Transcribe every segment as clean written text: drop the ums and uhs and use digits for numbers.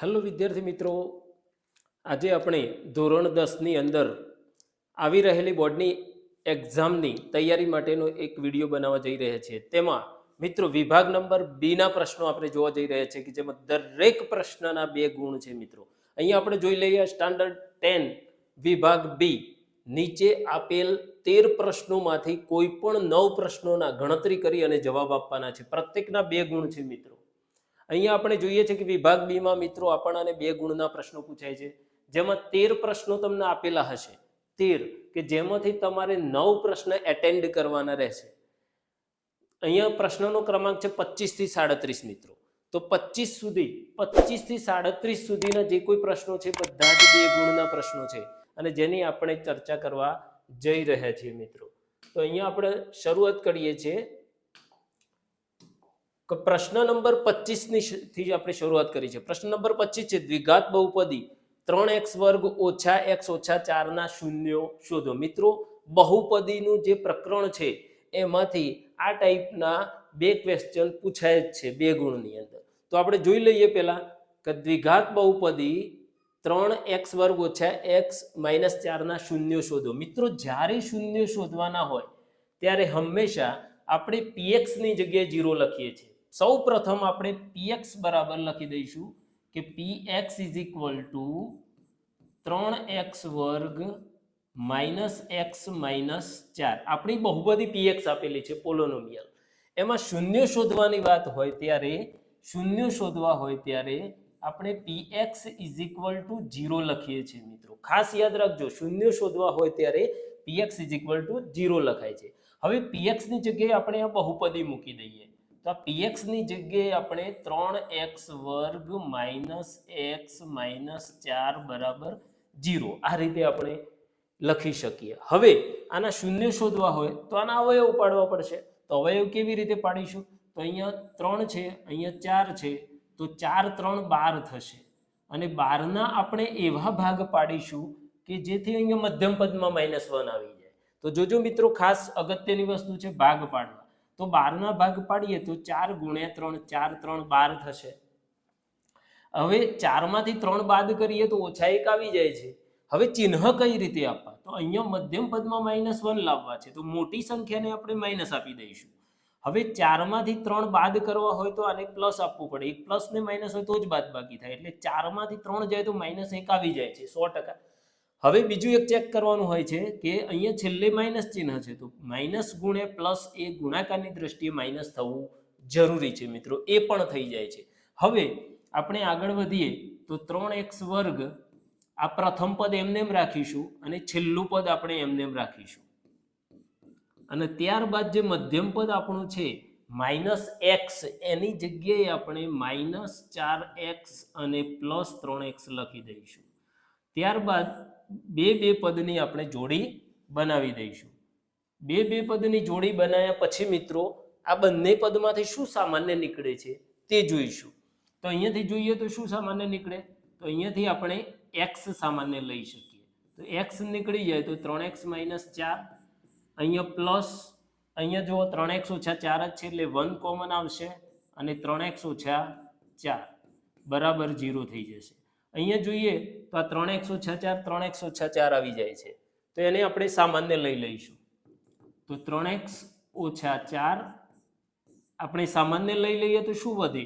Hello વિદ્યાર્થી મિત્રો, આજે આપણે ધોરણ 10ની અંદર આવી રહેલી બોર્ડની એક્ઝામની તૈયારી માટેનો એક વિડીયો બનાવવા જઈ રહ્યા છીએ. તેમાં મિત્રો વિભાગ નંબર બીના પ્રશ્નો આપણે જોવા જઈ રહ્યા છીએ કે જેમાં દરેક પ્રશ્નના 2 ગુણ છે. મિત્રો અહીંયા આપણે જોઈ લઈએ સ્ટાન્ડર્ડ 10 વિભાગ બી. નીચે આપેલ 13 પ્રશ્નોમાંથી કોઈ પણ 9 પ્રશ્નોના ગણતરી કરી અને જવાબ આપવાના છે. પ્રત્યેકના 2 ગુણ છે. મિત્રો અહીંયા આપણે જોઈએ છે કે વિભાગ બી માં મિત્રો આપણને 2 ગુણના પ્રશ્નો પૂછાય છે, જેમાં 13 પ્રશ્નો તમને આપેલા હશે. 13 કે જેમાંથી તમારે 9 પ્રશ્ન એટેન્ડ કરવાના રહેશે. અહીંયા પ્રશ્નનો ક્રમાંક છે 25 થી 37. મિત્રો તો 25 થી 37 સુધીના જે કોઈ પ્રશ્નો છે બધા જ 2 ગુણના પ્રશ્નો છે અને જેની આપણે ચર્ચા કરવા જઈ રહ્યા છીએ. મિત્રો તો અહીંયા આપણે શરૂઆત કરીએ છીએ. પ્રશ્ન નંબર 25 થી આપણે શરૂઆત કરી છે. પ્રશ્ન નંબર 25 છે દ્વિઘાત બહુપદી 3x વર્ગ ઓછા x ઓછા 4 ના શૂન્યો શોધો. મિત્રો બહુપદીનું જે પ્રકરણ છે એમાંથી આ ટાઈપના 2 ક્વેશ્ચન પૂછાય જ છે 2 ગુણની અંદર. તો આપણે જોઈ લઈએ પહેલા કે દ્વિઘાત બહુપદી 3x વર્ગ ઓછા x માઇનસ 4 ના શૂન્યો શોધો. મિત્રો જ્યારે શૂન્ય શોધવાના હોય ત્યારે હંમેશા આપણે px ની જગ્યાએ 0 લખીએ છીએ. સૌ પ્રથમ આપણે px બરાબર લખી દઈશું કે px is equal to 3x વર્ગ માઇનસ x માઇનસ 4. આપણી બહુપદી px આપેલી છે પોલિનોમિયલ. એમાં શૂન્ય શોધવાની વાત હોય ત્યારે આપણે px ઇઝ ઇક્વલ ટુ 0 લખીએ છીએ. મિત્રો ખાસ યાદ રાખજો, શૂન્ય શોધવા હોય ત્યારે px ઇઝ ઇક્વલ ટુ 0 લખાય છે. હવે px ની જગ્યાએ આપણે આ બહુપદી મૂકી દઈએ તો px ની જગ્યાએ આપણે 3x વર્ગ માઇનસ x માઇનસ 4 બરાબર 0 આ રીતે આપણે લખી શકીએ. હવે આના શૂન્ય શોધવા હોય તો આના અવયવ પાડવા પડશે. તો અવયવ કેવી રીતે પાડીશું? તો અહીંયા 3 છે, અહીંયા 4 છે, તો 4 3 12 થશે અને 12 ના આપણે એવા ભાગ પાડીશું કે જેથી અહીંયા મધ્યમ પદમાં -1 આવી જાય. તો જોજો મિત્રો, ખાસ અગત્યની વસ્તુ છે ભાગ પાડવા. તો 12 ના ભાગ પાડીએ તો 4 ગુણ્યા 3 4 3 12 થશે. હવે 4 માંથી 3 બાદ કરીએ તો ઓછા 1 આવી જાય છે. હવે ચિહ્ન કઈ રીતે આપવા? તો અહીંયા મધ્યમ પદમાં -1 લાવવા છે તો મોટી સંખ્યાને આપણે માઇનસ આપી દઈશું. હવે 4 માંથી 3 બાદ કરવા હોય તો આને પ્લસ આપવું પડે. એક પ્લસ ને માઇનસ હોય તો જ બાદ બાકી થાય, એટલે 4 માંથી 3 જાય તો -1 આવી જાય છે 100%. હવે બીજું એક ચેક કરવાનું હોય છે કે અહીંયા છેલ્લે માઇનસ ચિહ્ન છે તો માઇનસ ગુણ્યા પ્લસ એ ગુણાકારની દ્રષ્ટિએ માઇનસ થવું જરૂરી છે. મિત્રો એ પણ થઈ જાય છે. હવે આપણે આગળ વધીએ તો 3x વર્ગ આ પ્રથમ પદ એમને એમ રાખીશું અને છેલ્લું પદ આપણે એમને એમ રાખીશું અને ત્યારબાદ જે મધ્યમ પદ આપણું છે -x એની જગ્યાએ આપણે -4x અને +3x લખી દઈશું. ત્યારબાદ બે પદની આપણે જોડી બનાવી દઈશું. બે પદની જોડી બનાવ્યા પછી મિત્રો આ બંને પદમાંથી શું સામાન્ય નીકળે છે તે જોઈશું. તો અહીંયાથી જોઈએ તો શું સામાન્ય નીકળે? તો અહીંયાથી આપણે x સામાન્ય લઈ શકીએ. તો x નીકળી જાય તો 3x - 4, અહીંયા પ્લસ, અહીંયા જો 3x - 4 જ છે એટલે 1 કોમન આવશે અને 3x - 4 બરાબર 0 થઈ જશે. અહીંયા જોઈએ તો આ 3x - 4 3x - 4 આવી જાય છે તો એને આપણે સામાન્ય લઈ લઈશું. તો 3x - 4 આપણે સામાન્ય લઈ લઈએ તો શું વધે?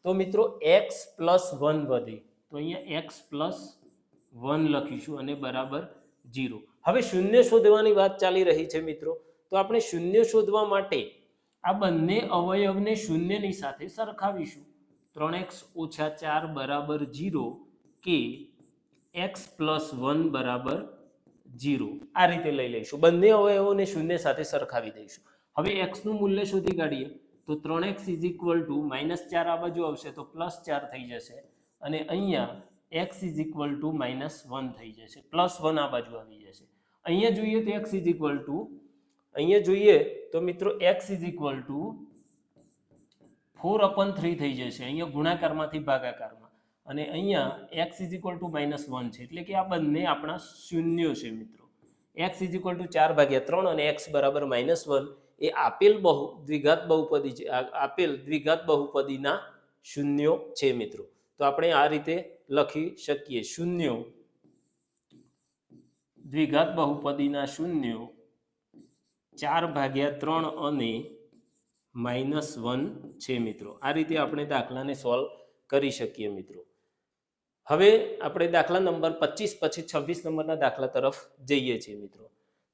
તો મિત્રો x + 1 વધે. તો અહીંયા x + 1 લખીશું અને બરાબર 0. હવે શૂન્ય શોધવાની વાત ચાલી રહી છે મિત્રો, તો આપણે શૂન્ય શોધવા માટે આ બંને અવયવને શૂન્યની સાથે સરખાવીશું. 3x - 4 બરાબર 0 કે x + 1 બરાબર 0 આ રીતે લઈ લઈશું. બંને અવયવોને શૂન્ય સાથે સરખાવી દઈશું. હવે x નું મૂલ્ય શોધી કાઢીએ તો 3x = -4 આ બાજુ આવશે તો +4 થઈ જશે અને અહીંયા x = -1 થઈ જશે, +1 આ બાજુ આવી જશે. અહીંયા જોઈએ તો x = મિત્રો x = 4/3 થઈ જશે. અહીંયા ગુણાકારમાંથી ભાગાકારમાં અને અહીંયા x = -1 છે એટલે કે આ બંને આપણા શૂન્યો છે. મિત્રો x = 4/3 અને x બરાબર -1 એ આપેલ દ્વિઘાત બહુપદી છે, આપેલ દ્વિઘાત બહુપદીના શૂન્યો છે. મિત્રો તો આપણે આ રીતે લખી શકીએ, શૂન્યો દ્વિઘાત બહુપદીના શૂન્યો 4/3 અને -1 છે મિત્રો. આ રીતે આપણે દાખલાને સોલ્વ કરી શકીએ મિત્રો. હવે આપણે દાખલા નંબર 25 પછી 26 નંબરના દાખલા તરફ જઈએ છીએ મિત્રો.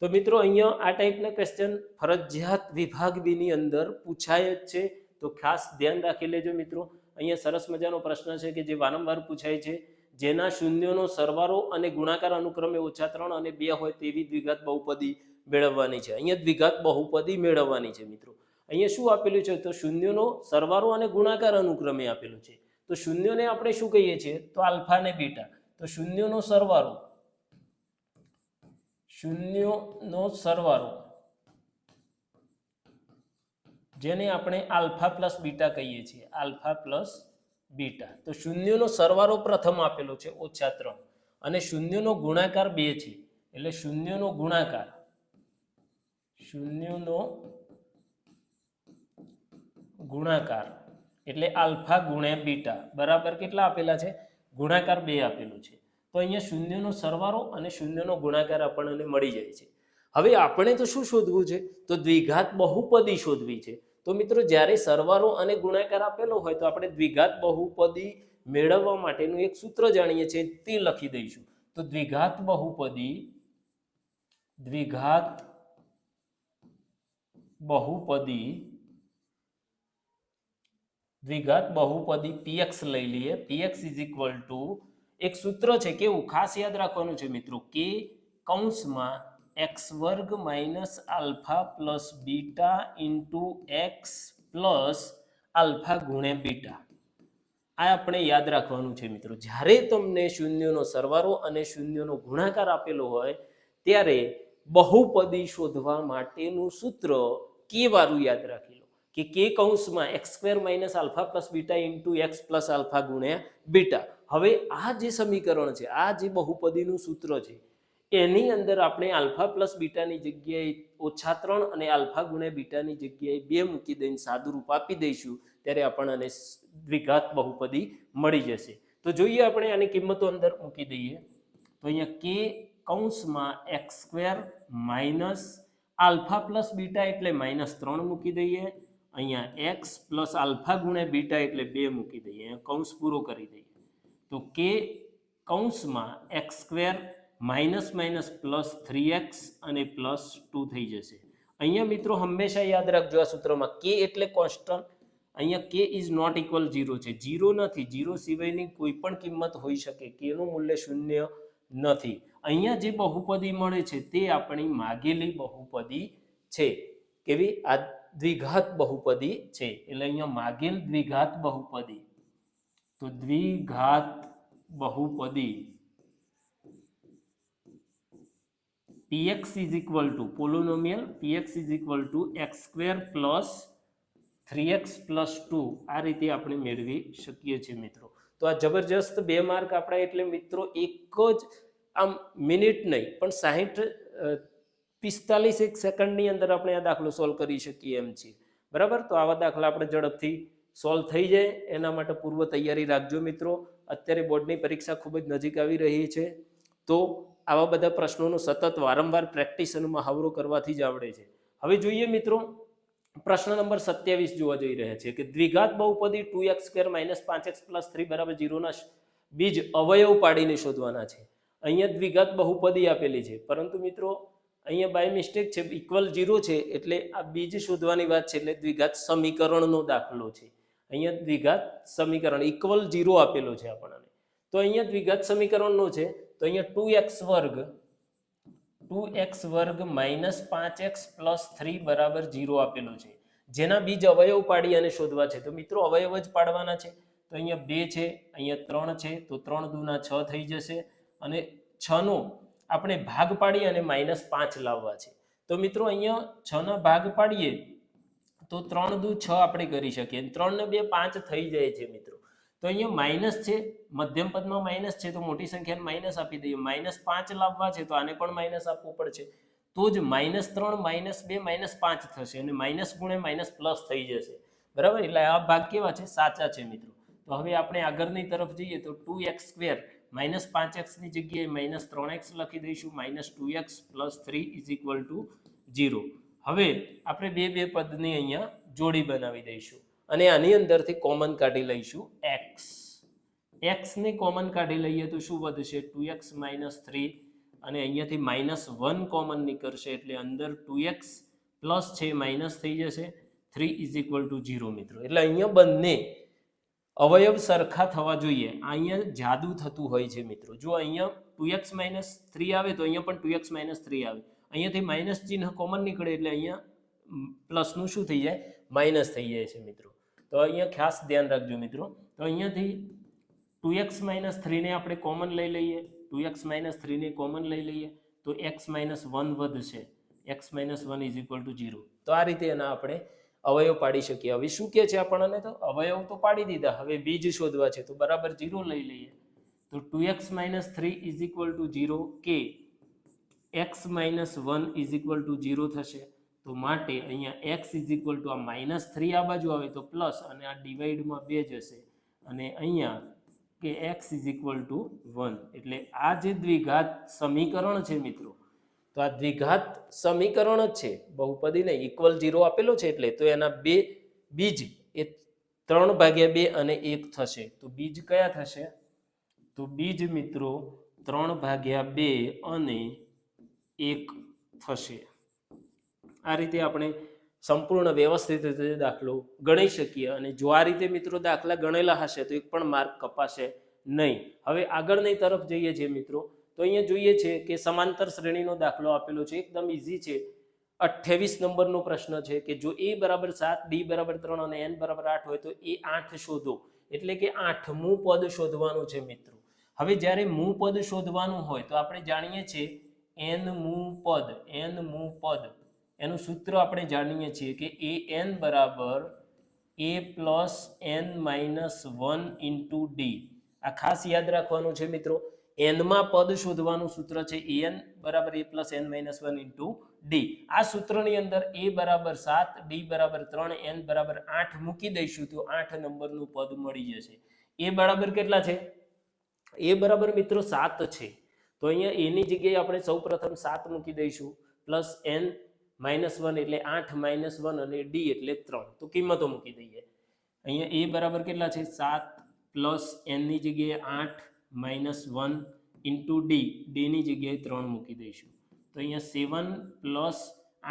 તો મિત્રો અહીંયા આ ટાઈપના ક્વેશ્ચન ફરજિયાત વિભાગ બી ની અંદર પૂછાય જ છે, તો ખાસ ધ્યાન રાખી લેજો મિત્રો. અહીંયા સરસ મજાનો પ્રશ્ન છે કે જે વારંવાર પૂછાય છે, જેના શૂન્યોનો સરવાળો અને ગુણાકાર અનુક્રમે -3 અને 2 હોય તેવી દ્વિઘાત બહુપદી મેળવવાની છે. અહીંયા દ્વિઘાત બહુપદી મેળવવાની છે મિત્રો. અહીંયા શું આપેલું છે? તો શૂન્યોનો સરવાળો અને ગુણાકાર અનુક્રમે આપેલું છે. તો શૂન્યોને આપણે શું કહીએ છીએ? તો આલ્ફા અને બીટા. તો શૂન્યોનો સરવાળો જેને આપણે આલ્ફા પ્લસ બીટા કહીએ છીએ, આલ્ફા પ્લસ બીટા. તો શૂન્યોનો સરવાળો પ્રથમ આપેલો છે -3 અને શૂન્યોનો ગુણાકાર 2 છે, એટલે શૂન્યોનો ગુણાકાર એટલે આલ્ફા ગુણ્યા બીટા બરાબર કેટલા આપેલા છે? ગુણાકાર 2 આપેલું છે. તો અહીંયા શૂન્યનો સરવાળો અને શૂન્યનો ગુણાકાર આપણને મળી જાય છે. હવે આપણે તો શું શોધવું છે? તો દ્વિઘાત બહુપદી શોધવી છે. તો મિત્રો જ્યારે સરવાળો અને ગુણાકાર આપેલો હોય તો આપણે દ્વિઘાત બહુપદી મેળવવા માટેનું એક સૂત્ર જાણીએ છીએ, તે લખી દઈશું. તો દ્વિઘાત બહુપદી px લઈ લઈએ. px = એક સૂત્ર છે, કેવું ખાસ યાદ રાખવાનું છે મિત્રો, કે કૌંસમાં x² - alpha plus beta into x plus alpha ગુણ્યા બીટા. આ આપણે યાદ રાખવાનું છે મિત્રો. જ્યારે તમને શૂન્યનો સરવાળો અને શૂન્યનો ગુણાકાર આપેલો હોય ત્યારે બહુપદી શોધવા માટેનું સૂત્ર કે વાળું યાદ રાખી લો, કે કે કૌંસમાં x² - alpha plus beta into x plus alpha ગુણ્યા બીટા. હવે આ જે સમીકરણ છે, આ જે બહુપદીનું સૂત્ર છે, એની અંદર આપણે આલ્ફા પ્લસ બીટાની જગ્યાએ -3 અને આલ્ફા ગુણ્યા બીટાની જગ્યાએ 2 મૂકી દઈને સાદું રૂપ આપી દઈશું, ત્યારે આપણને દ્વિઘાત બહુપદી મળી જશે. તો જોઈએ આપણે આની કિંમતો અંદર મૂકી દઈએ. તો અહીંયા કે કૌંસમાં x² - આલ્ફા પ્લસ બીટા એટલે -3 મૂકી દઈએ. અહીંયા x પ્લસ આલ્ફા ગુણ્યા બીટા એટલે 2 મૂકી દઈએ. અહીંયા કૌંસ પૂરો કરી દઈએ. તો કે કૌંસમાં x² -- +3x અને +2 થઈ જશે. અહીંયા મિત્રો હંમેશા યાદ રાખજો આ સૂત્રમાં કે એટલે કોન્સ્ટન્ટ. અહીંયા k ઇઝ નોટ ઇક્વલ 0 છે, 0 નથી. 0 સિવાયની કોઈ પણ કિંમત હોઈ શકે, k નું મૂલ્ય 0 નથી. અહીંયા જે બહુપદી મળે છે તે આપણી માગેલી બહુપદી છે. કેવી? આ દ્વિઘાત બહુપદી છે. એટલે અહીંયા માગેલ દ્વિઘાત બહુપદી. તો દ્વિઘાત બહુપદી px = પોલિનોમિયલ px = x² + 3x + 2 આ રીતે આપણે મેળવી શકીએ છીએ મિત્રો. તો આ જબરજસ્ત 2 માર્ક આપણા, એટલે મિત્રો એક જ આમ મિનિટ નહીં પણ 45 સેકન્ડની અંદર આપણે આ દાખલો સોલ્વ કરી શકીએ એમ છીએ. બરાબર? તો આવા દાખલા આપણે ઝડપથી સોલ્વ થઈ જાય એના માટે પૂર્વ તૈયારી રાખજો મિત્રો. અત્યારે બોર્ડની પરીક્ષા ખૂબ જ નજીક આવી રહી છે, તો આવા બધા પ્રશ્નોનો સતત વારંવાર પ્રેક્ટિસ અને મહાવરો કરવાથી જ આવડે છે. હવે જોઈએ મિત્રો પ્રશ્ન નંબર 27 જોવા જઈ રહ્યા છે કે દ્વિઘાત બહુપદી 2x² - 5x + 3 = 0 ના બીજ અવયવ પાડીને શોધવાના છે. અહીંયા દ્વિઘાત બહુપદી આપેલી છે, પરંતુ મિત્રો અહીંયા બાય મિસ્ટેક છે, =0 છે, એટલે આ બીજ શોધવાની વાત છે, એટલે દ્વિઘાત સમીકરણનો દાખલો છે. અહીંયા દ્વિઘાત સમીકરણ =0 આપેલો છે આપણને. તો અહીંયા દ્વિઘાત સમીકરણનો છે, તો અહીંયા 2x² - 5x + 3 = 0 આપેલું છે, જેના બીજ અવયવ પાડી અને શોધવા છે. તો મિત્રો અવયવ જ પાડવાના છે. તો અહીંયા 2 છે, અહીંયા 3 છે, તો 3 દુના 6 થઈ જશે, અને 6 નો આપણે ભાગ પાડી અને -5 લાવવા છે. તો મિત્રો અહીંયા 6 ના ભાગ પાડીએ તો 3 દુ 6 આપણે કરી શકીએ. 3 ને 2 5 થઈ જાય છે મિત્રો. તો અહીંયા માઇનસ છે, મધ્યમ પદમાં માઇનસ છે, તો મોટી સંખ્યાને માઇનસ આપી દઈએ. -5 લાવવા છે તો આને પણ માઇનસ આપવું પડશે, તો જ -3 -2 -5 થશે, અને માઇનસ ગુણે માઇનસ પ્લસ થઈ જશે. બરાબર? એટલે આ ભાગ કેવા છે? સાચા છે મિત્રો. તો તો હવે આપણે આગળની તરફ જઈએ તો 2x² -5x ની જગ્યાએ -3x લખી દઈશું, -2x + 3 = 0. હવે આપણે બે પદની અહીંયા જોડી બનાવી દઈશું અને આની અંદરથી કોમન કાઢી લઈશું x. x ને કોમન કાઢી લઈએ તો શું વધશે? 2x - 3 અને અહીંયાથી -1 કોમન નીકળશે એટલે અંદર 2x પ્લસ છે માઇનસ થઈ જશે, 3 = 0 મિત્રો. એટલે અહીંયા બંને અવયવ સરખા થવા જોઈએ. અહીંયા જાદુ થતું હોય છે મિત્રો. જો અહીંયા 2x - 3 આવે તો અહીંયા પણ 2x - 3 આવે. અહીંયાથી માઇનસ ચિહ્ન કોમન નીકળે એટલે અહીંયા પ્લસનું શું થઈ જાય? માઇનસ થઈ જાય છે મિત્રો. તો અહીંયા ખાસ ધ્યાન રાખજો મિત્રો. તો અહીંયાથી 2x - 3 ને આપણે કોમન લઈ લઈએ, 2x - 3 ને કોમન લઈ લઈએ તો x - 1 વધશે, x - 1 = 0. તો આ રીતે એના આપણે અવયવ પાડી શકીએ. હવે શું કે છે આપણને? તો અવયવ તો પાડી દીધા, હવે બીજ શોધવા છે તો બરાબર 0 લઈ લઈએ. તો 2x - 3 = 0 કે x - 1 = 0 થશે. તો માટે અહીંયા x = આ -3 આ બાજુ આવે તો પ્લસ અને આ ડિવાઈડમાં 2 જશે અને અહીંયા કે x = 1. એટલે આ જે દ્વિઘાત સમીકરણ છે મિત્રો, તો આ દ્વિઘાત સમીકરણ જ છે, બહુપદી નહીં. ઇક્વલ 0 આપેલો છે એટલે તો એના બે બીજ એ 3/2 અને 1 થશે. તો બીજ કયા થશે? તો બીજ મિત્રો 3/2 અને 1 થશે. આ રીતે આપણે સંપૂર્ણ વ્યવસ્થિત રીતે દાખલો ગણી શકીએ. અને જો આ રીતે મિત્રો દાખલા ગણેલા હશે તો એક પણ માર્ક કપાશે નહીં. હવે આગળની તરફ જઈએ છીએ મિત્રો, તો અહીંયા જોઈએ છે કે સમાંતર શ્રેણીનો દાખલો આપેલો છે, એકદમ ઈઝી છે. 28 નંબરનો પ્રશ્ન છે કે જો a = 7, d = 3 અને n = 8 હોય તો a8 શોધો. એટલે કે 8મું પદ શોધવાનું છે મિત્રો. હવે જ્યારે મું પદ શોધવાનું હોય તો આપણે જાણીએ છીએ nમું પદ એનું સૂત્ર આપણે જાણીએ છીએ કે an = a + n - 1 × d. આ ખાસ યાદ રાખવાનું છે મિત્રો. n માં પદ શોધવાનું સૂત્ર છે an = a + n - 1 × d. આ સૂત્રની અંદર a = 7, d = 3, n = 8 મૂકી દઈશું તો 8 નંબરનું પદ મળી જશે. a બરાબર કેટલા છે? a બરાબર મિત્રો 7 છે. તો અહીંયા a ની જગ્યાએ આપણે સૌપ્રથમ 7 મૂકી દઈશું પ્લસ n - 1 એટલે 8 - 1 અને d એટલે 3. તો કિંમતો મૂકી દઈએ. અહીંયા a બરાબર કેટલા છે? 7 પ્લસ n ની જગ્યાએ 8 - 1 × d ની જગ્યાએ 3 મૂકી દઈશું. તો અહીંયા 7 પ્લસ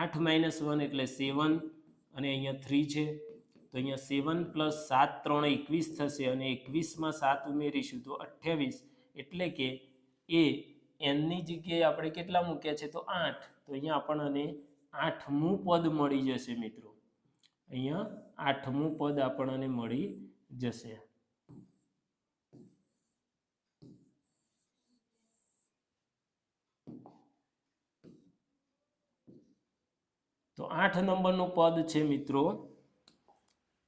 8 - 1 એટલે 7 અને અહીંયા 3 છે. તો અહીંયા 7 પ્લસ 7 3 21 થશે અને 21માં 7 ઉમેરીશું તો 28. એટલે કે એ n ની જગ્યાએ આપણે કેટલા મૂક્યા છે? તો 8. તો અહીંયા આપણને 8મું પદ મળી જશે મિત્રો. અહીંયા 8મું પદ આપણને મળી જશે. તો 8 નંબરનું પદ છે મિત્રો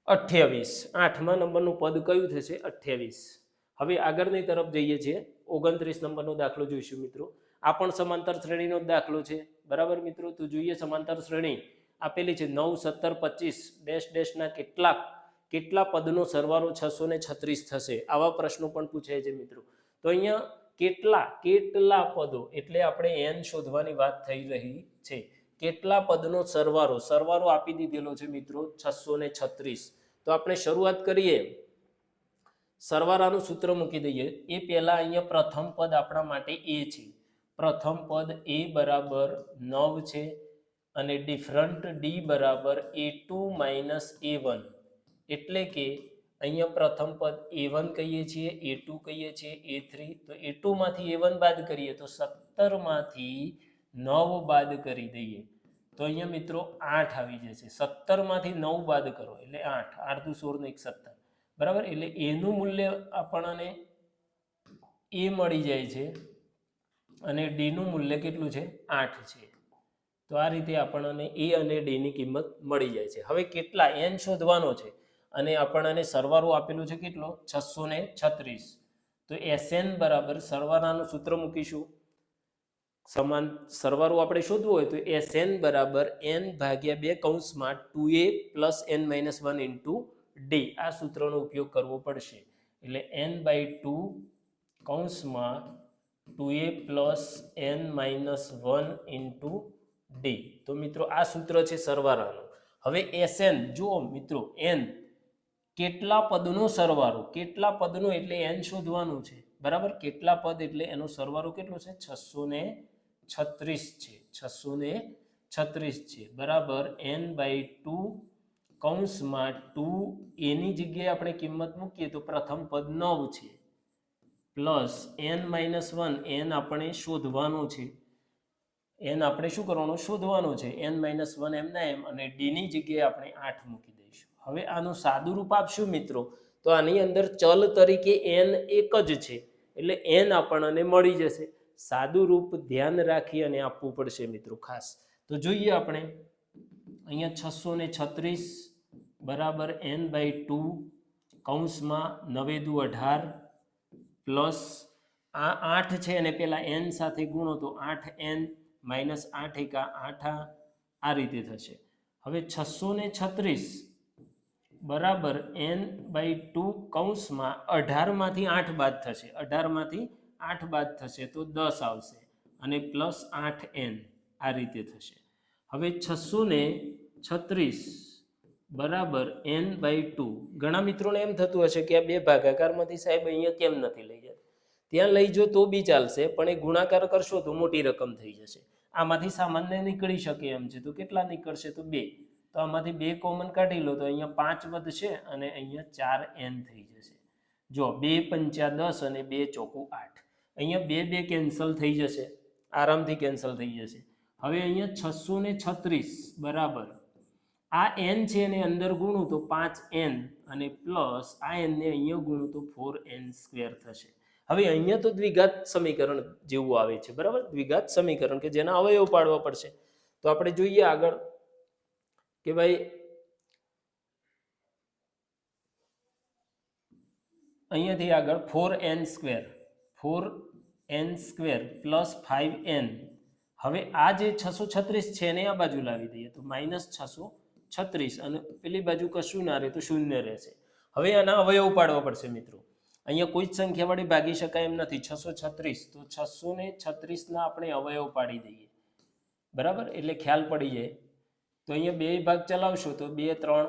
28. 8મા નંબરનું પદ કયું થશે? 28. હવે આગળની તરફ જઈએ છીએ. 29 નંબરનો દાખલો જોઈશું મિત્રો. આ પણ સમાંતર શ્રેણીનો દાખલો છે, બરાબર મિત્રો. તો જોઈએ સમાંતર શ્રેણી આપેલી છે 9, 17, 25 ના કેટલા પદનો સરવાળો 636 થશે. આવા પ્રશ્નો પણ પૂછાય છે મિત્રો. તો અહીંયા કેટલા પદો એટલે આપણે n શોધવાની વાત થઈ રહી છે. કેટલા પદનો સરવાળો આપી દીધેલો છે મિત્રો 636. તો આપણે શરૂઆત કરીએ. સરવાળાનું સૂત્ર મૂકી દઈએ. એ પહેલા અહીંયા પ્રથમ પદ આપણા માટે a છે. પ્રથમ પદ a બરાબર 9 છે અને ડિફરન્ટ d બરાબર a2 - a1. એટલે કે અહીંયા પ્રથમ પદ a1 કહીએ છીએ, a2 કહીએ છીએ, a3. તો a2 માંથી a1 બાદ કરીએ તો 17 માંથી 9 બાદ કરી દઈએ તો અહીંયા મિત્રો 8 આવી જશે. 17 માંથી 9 બાદ કરો એટલે 8. 8 × 16 = 17, બરાબર. એટલે એનું મૂલ્ય આપણને એ મળી જાય છે અને d નું મૂલ્ય કેટલું છે? 8 છે. તો આ રીતે આપણને a અને d ની કિંમત મળી જાય છે. હવે કેટલા n શોધવાનો છે અને આપણને સરવાળો આપેલું છે કેટલો? 636. તો Sn બરાબર સરવાળાનું સૂત્ર મૂકીશું. સમાન સરવાળો આપણે શોધવો હોય તો Sn બરાબર n/2 2a + n - 1 × d. આ સૂત્રનો ઉપયોગ કરવો પડશે. એટલે n/2 કૌંસમાં 2a plus n minus 1 into D. તો મિત્રો આ સૂત્ર છે સરવાળાનું. હવે Sn જુઓ મિત્રો, n કેટલા પદનો સરવાળો, કેટલા પદનો એટલે n શોધવાનું છે, બરાબર. કેટલા પદ એટલે એનો સરવાળો કેટલો છે? 636 છે. 636 છે, બરાબર. n/2 કૌંસમાં 2 એની જગ્યાએ આપણે કિંમત મૂકીએ તો પ્રથમ પદ 9 છે, પ્લસ n-1, n આપણે શોધવાનું છે. n આપણે શું કરવાનું? શોધવાનું છે. n-1 એમના એમ, અને d ની જગ્યાએ આપણે 8 મૂકી દઈશું. હવે આનું સાદું રૂપ આપશું મિત્રો, તો આની અંદર ચલ તરીકે n એક જ છે, એટલે n આપણને મળી જશે. સાદું રૂપ ધ્યાન રાખી અને આપવું પડશે મિત્રો ખાસ. તો જોઈએ આપણે અહીંયા 636 બરાબર n/2 કૌંસમાં 9 દુ 18 પ્લસ આ 8 છે અને પેલા n સાથે ગુણો તો 8n માઇનસ 8 એકા 8 આ રીતે થશે. હવે 636 બરાબર n/2 કૌંસમાં 18 માંથી 8 બાદ થશે, 18 માંથી 8 બાદ થશે તો 10 આવશે, અને પ્લસ 8n આ રીતે થશે. હવે 636 બરાબર n/2. ઘણા મિત્રોને એમ થતું હશે કે આ બે ભાગાકારમાંથી સાહેબ અહીંયા કેમ નથી લઈ જતા? ત્યાં લઈ જો તો બી ચાલશે, પણ એ ગુણાકાર કરશો તો મોટી રકમ થઈ જશે. આમાંથી સામાન્ય નીકળી શકે એમ છે, તો કેટલા નીકળશે? તો 2. તો આમાંથી 2 કોમન કાઢી લો તો અહીંયા 5 વધશે અને અહીંયા 4n થઈ જશે. જો 2 પંચા 10 અને 2 ચોકું 8. અહીંયા 2 કેન્સલ થઈ જશે, આરામથી કેન્સલ થઈ જશે. હવે અહીંયા 636 બરાબર આ n છે એને અંદર ગુણું તો 5n અને પ્લસ આ n ને અહીંયા ગુણું તો 4n² થશે. હવે અહીંયા તો દ્વિઘાત સમીકરણ જેવું આવે છે, બરાબર. દ્વિઘાત સમીકરણ કે જેના અવયવ પાડવા પડશે. તો આપણે જોઈએ આગળ કે ભાઈ અહીંયાથી આગળ 4n² પ્લસ 5n. હવે આ જે 636 છે એને આ બાજુ લાવી દઈએ તો -636, અને પેલી બાજુ કશું ના રહે તો શૂન્ય રહેશે. હવે આના અવયવ પાડવા પડશે મિત્રો. અહીંયા કોઈ જ સંખ્યા વડે ભાગી શકાય એમ નથી. 636 તો 636 ના આપણે અવયવ પાડી દઈએ, બરાબર, એટલે ખ્યાલ પડી જાય. તો અહીંયા 2 ભાગ ચલાવશો તો 2 3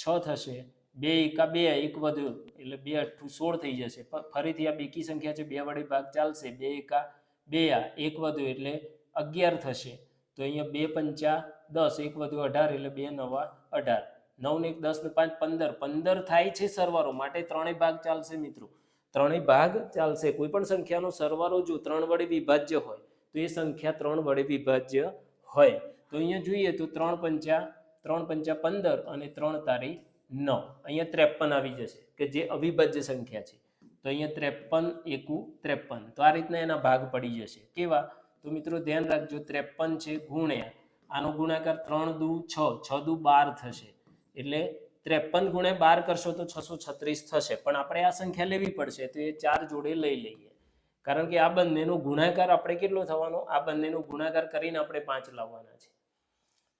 6 થશે, 2 એકા 2, 1 વધ્યો એટલે 2 8 16 થઈ જશે. ફરીથી આ બેકી સંખ્યા છે, 2 વડે ભાગ ચાલશે, 2 એકા 2, 1 વધ્યો એટલે 11 થશે. તો અહીંયા 2 પંચા 10, 1 વધ્યો 18 એટલે 2 નવા 18, 9 ને 1 10 ને 5 15, 15 થાય છે સરવાળો, માટે 3 ભાગ ચાલશે મિત્રો. 3 ભાગ ચાલશે. કોઈ પણ સંખ્યાનો સરવાળો જો 3 વડે વિભાજ્ય હોય તો એ સંખ્યા 3 વડે વિભાજ્ય હોય. તો અહીંયા જોઈએ તો 3 પંચા 15 અને 3 તારી 9, અહીંયા 53 આવી જશે કે જે અવિભાજ્ય સંખ્યા છે. તો અહીંયા 53 એકુ 53. તો આ રીતના એના ભાગ પડી જશે. કેવા? તો મિત્રો ધ્યાન રાખજો, 53 છે ગુણ્યા આનો ગુણાકાર 3 દુ 6, 6 દુ 12 થશે, એટલે 53 ગુણ્યા 12 કરશો તો 636 થશે. પણ આપણે આ સંખ્યા લેવી પડશે તો એ 4 જોડે લઈ લઈએ, કારણ કે આ બંનેનો ગુણાકાર આપણે કેટલો થવાનો? આ બંનેનો ગુણાકાર કરીને આપણે 5 લાવવાના છે.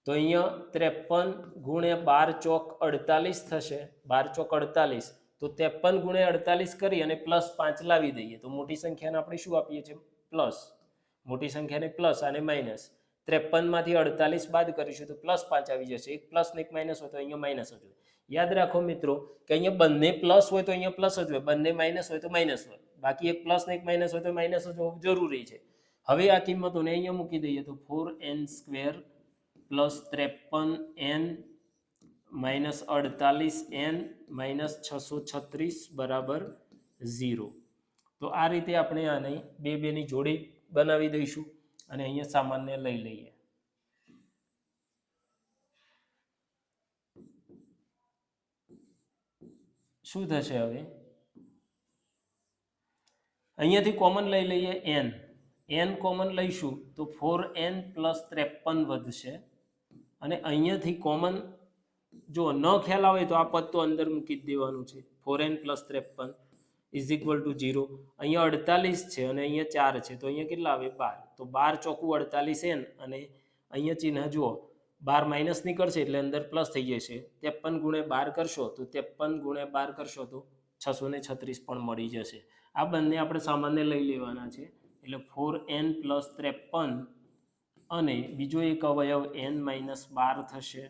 તો અહીંયા 53 ગુણ્યા 12 ચોક 48 થશે, 12 ચોક 48. તો 53 ગુણ્યા 48 કરી અને પ્લસ 5 લાવી દઈએ તો મોટી સંખ્યાને આપણે શું આપીએ છીએ? પ્લસ. મોટી સંખ્યાને પ્લસ અને માઇનસ. 53 માંથી 48 બાદ કરીશું તો પ્લસ 5 આવી જશે. એક પ્લસ ને એક માઇનસ હોય તો અહીંયા માઇનસ જ હોય. યાદ રાખો મિત્રો કે અહીંયા બંને પ્લસ હોય તો અહીંયા પ્લસ જ હોય, બંને માઇનસ હોય તો માઇનસ હોય. બાકી એક પ્લસ ને એક માઇનસ હોય તો માઇનસ જ હોવું જરૂરી છે. હવે આ કિંમતોને અહીંયા મૂકી દઈએ તો 4n² plus 53n minus 48n minus 636 બરાબર 0. તો આ રીતે આપણે આને 2 ની જોડી બનાવી દઈશું અને અહીંયા સામાન્ય લઈ લઈએ. શું થશે? હવે અહીંયાથી કોમન લઈ લઈએ n કોમન લઈશું તો 4n પ્લસ 53 વધશે, અને અહીંયાથી કોમન જો ન ખ્યાલ આવે તો આ પદ તો અંદર મૂકી જ દેવાનું છે. 4n plus 53 is equal to 0. અહીંયા 48 છે અને અહીંયા 4 છે તો અહીંયા કેટલા આવે? 12. તો 12 ચોકું 48n, અને અહીંયા ચિહ્ન જુઓ 12 માઇનસ નીકળશે એટલે અંદર પ્લસ થઈ જશે. 53 ગુણ્યા 12 કરશો તો 53 ગુણ્યા 12 કરશો તો 636 પણ મળી જશે. આ બંને આપણે સામાન્ય લઈ લેવાના છે એટલે 4n + 53 અને બીજો એક અવયવ n-12 થશે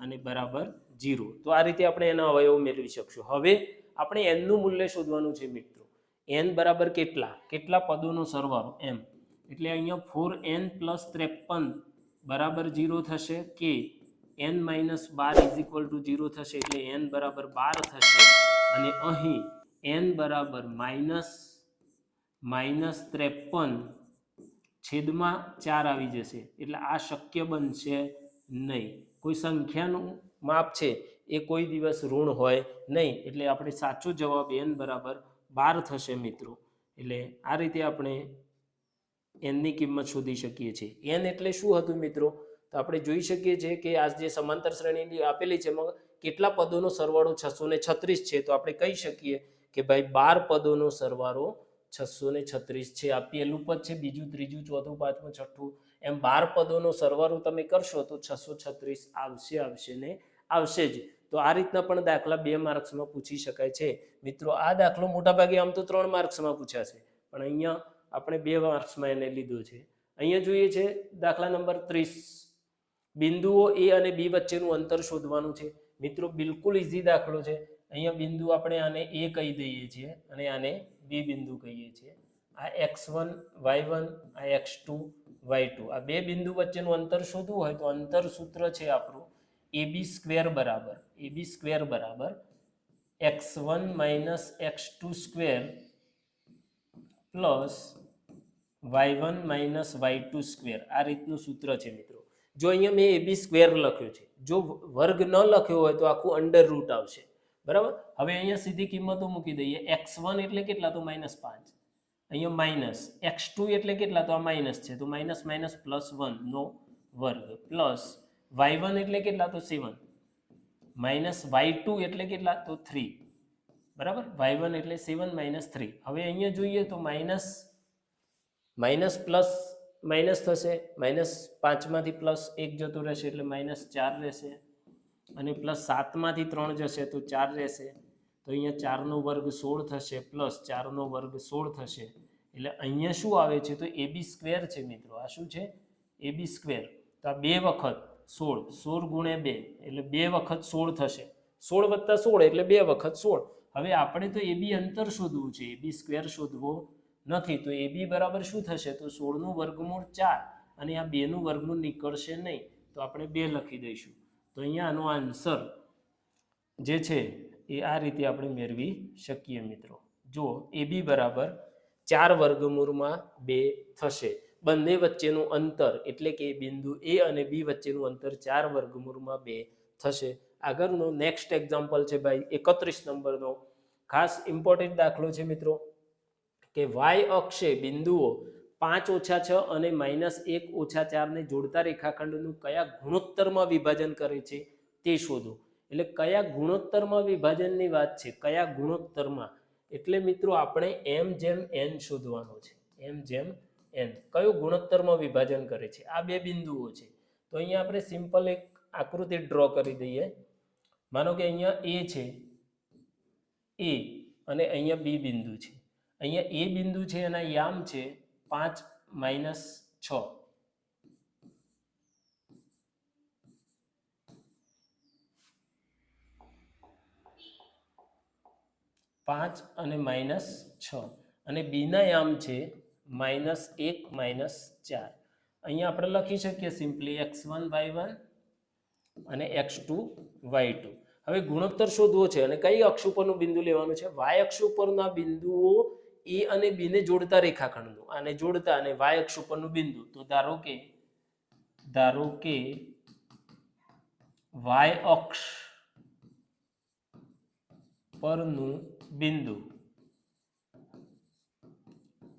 અને બરાબર 0. તો આ રીતે આપણે એના અવયવ મેળવી શકશું. હવે આપણે n નું મૂલ્ય શોધવાનું છે મિત્રો. n બરાબર કેટલા પદોનો સરવાળો m, એટલે અહીંયા 4n + 53 બરાબર 0 થશે કે n-12 = 0 થશે એટલે n બરાબર 12 થશે અને અહીં n બરાબર -53 છેદમાં 4 આવી જશે એટલે આ શક્ય બનશે નહીં. કોઈ સંખ્યાનું માપ છે એ કોઈ દિવસ ઋણ હોય નહીં એટલે આપણે સાચો જવાબ n બરાબર 12 થશે મિત્રો. એટલે આ રીતે આપણે n ની કિંમત શોધી શકીએ છીએ. n એટલે શું હતું મિત્રો? તો આપણે જોઈ શકીએ છીએ કે આ જે સમાંતર શ્રેણી આપેલી છે એમાં કેટલા પદોનો સરવાળો 636 છે. તો આપણે કહી શકીએ કે ભાઈ 12 પદોનો સરવાળો 636 છે. આ પહેલું પદ છે, બીજું, ત્રીજું, ચોથું, પાંચમું, છઠ્ઠું એમ 12 પદોનો સરવાળો તમે કરશો તો 636 આવશે ને આવશે જ. તો આ રીતના પણ દાખલા 2 માર્ક્સમાં પૂછી શકાય છે મિત્રો. આ દાખલો મોટાભાગે આમ તો 3 માર્ક્સમાં પૂછાશે પણ અહીંયા આપણે 2 માર્ક્સમાં એને લીધો છે. અહીંયા જોઈએ છે દાખલા નંબર 30. બિંદુઓ A અને B વચ્ચેનું અંતર શોધવાનું છે મિત્રો. બિલકુલ ઈઝી દાખલો છે. અહીંયા બિંદુ આપણે આને A કહી દઈએ છીએ અને આને B બિંદુ કહીએ છીએ. આ x1 y1 આ x2 y2 આ બે બિંદુ વચ્ચેનું અંતર શોધવું હોય તો અંતર સૂત્ર છે આપણું AB² બરાબર x1 - x2² plus y1 - y2². આ રીતનું સૂત્ર છે મિત્રો. જો અહીંયા મેં AB² લખ્યો છે, જો વર્ગ ન લખ્યો હોય તો આખું અંડર રૂટ આવશે બરાબર. હવે અહીંયા સીધી કિંમતો મૂકી દઈએ. x1 એટલે કેટલા? તો -5. અહીંયા માઇનસ x2 એટલે કેટલા? તો આ માઇનસ છે તો માઇનસ +1 નો વર્ગ પ્લસ y1 એટલે કેટલા? તો 7 માઇનસ y2 એટલે કેટલા? તો 3 બરાબર. y1 એટલે 7 - 3. હવે અહીંયા જોઈએ તો માઇનસ પ્લસ માઇનસ થશે, -5 માંથી +1 જતો રહેશે એટલે -4 રહેશે અને +7 માંથી 3 જશે તો 4 રહેશે. તો અહીંયા 4 નો વર્ગ 16 થશે પ્લસ 4 નો વર્ગ 16 થશે એટલે અહીંયા શું આવે છે? તો AB² છે મિત્રો. આ શું છે? AB². તો આ 2 વખત 16 ગુણ્યા 2 એટલે 2 વખત 16 થશે. 16 + 16 એટલે 2 વખત 16. હવે આપણે તો AB અંતર શોધવું છે, AB² શોધવો નથી. તો AB બરાબર શું થશે? તો 16 નું વર્ગમૂળ 4 અને આ 2 નું વર્ગમૂળ નીકળશે નહીં તો આપણે 2 લખી દઈશું. તો અહીંયા આનો આન્સર જે છે એ આ રીતે આપણે મેળવી શકીએ મિત્રો. જો AB બરાબર 4 વર્ગમૂળમાં 2 થશે. બંને વચ્ચેનું અંતર એટલે કે બિંદુ A અને B વચ્ચેનું અંતર 4 વર્ગમૂળમાં 2 થશે. આગળનો નેક્સ્ટ એક્ઝામ્પલ છે ભાઈ 31 નંબરનો. ખાસ ઇમ્પોર્ટન્ટ દાખલો છે મિત્રો કે y અક્ષે બિંદુઓ 5 - 6 અને -1 - 4 ને જોડતા રેખાખંડનું કયા ગુણોત્તરમાં વિભાજન કરે છે તે શોધો. એટલે કયા ગુણોત્તરમાં વિભાજનની વાત છે, કયા ગુણોત્તરમાં? એટલે મિત્રો આપણે m/n શોધવાનો છે. m/n કયો ગુણોત્તરમાં વિભાજન કરે છે? આ બે બિંદુઓ છે. તો અહીંયા આપણે સિમ્પલ એક આકૃતિ ડ્રો કરી દઈએ. માનો કે અહીંયા A છે, A અને અહીંયા B બિંદુ છે. અહીંયા A બિંદુ છે એના યામ છે 5 - 6. 5 અને -6 અને B ના યામ છે -1 - 4. અહીંયા આપણે લખી શકીએ સિમ્પલી x1 y1 અને x2 y2. હવે ગુણોત્તર શોધવો છે અને કઈ અક્ષ ઉપરનું બિંદુ લેવાનું છે? y અક્ષ ઉપરના બિંદુઓ A અને B ને જોડતા રેખાખંડનું, આને જોડતા અને y અક્ષ ઉપરનું બિંદુ. તો ધારો કે y અક્ષ પરનું બિંદુ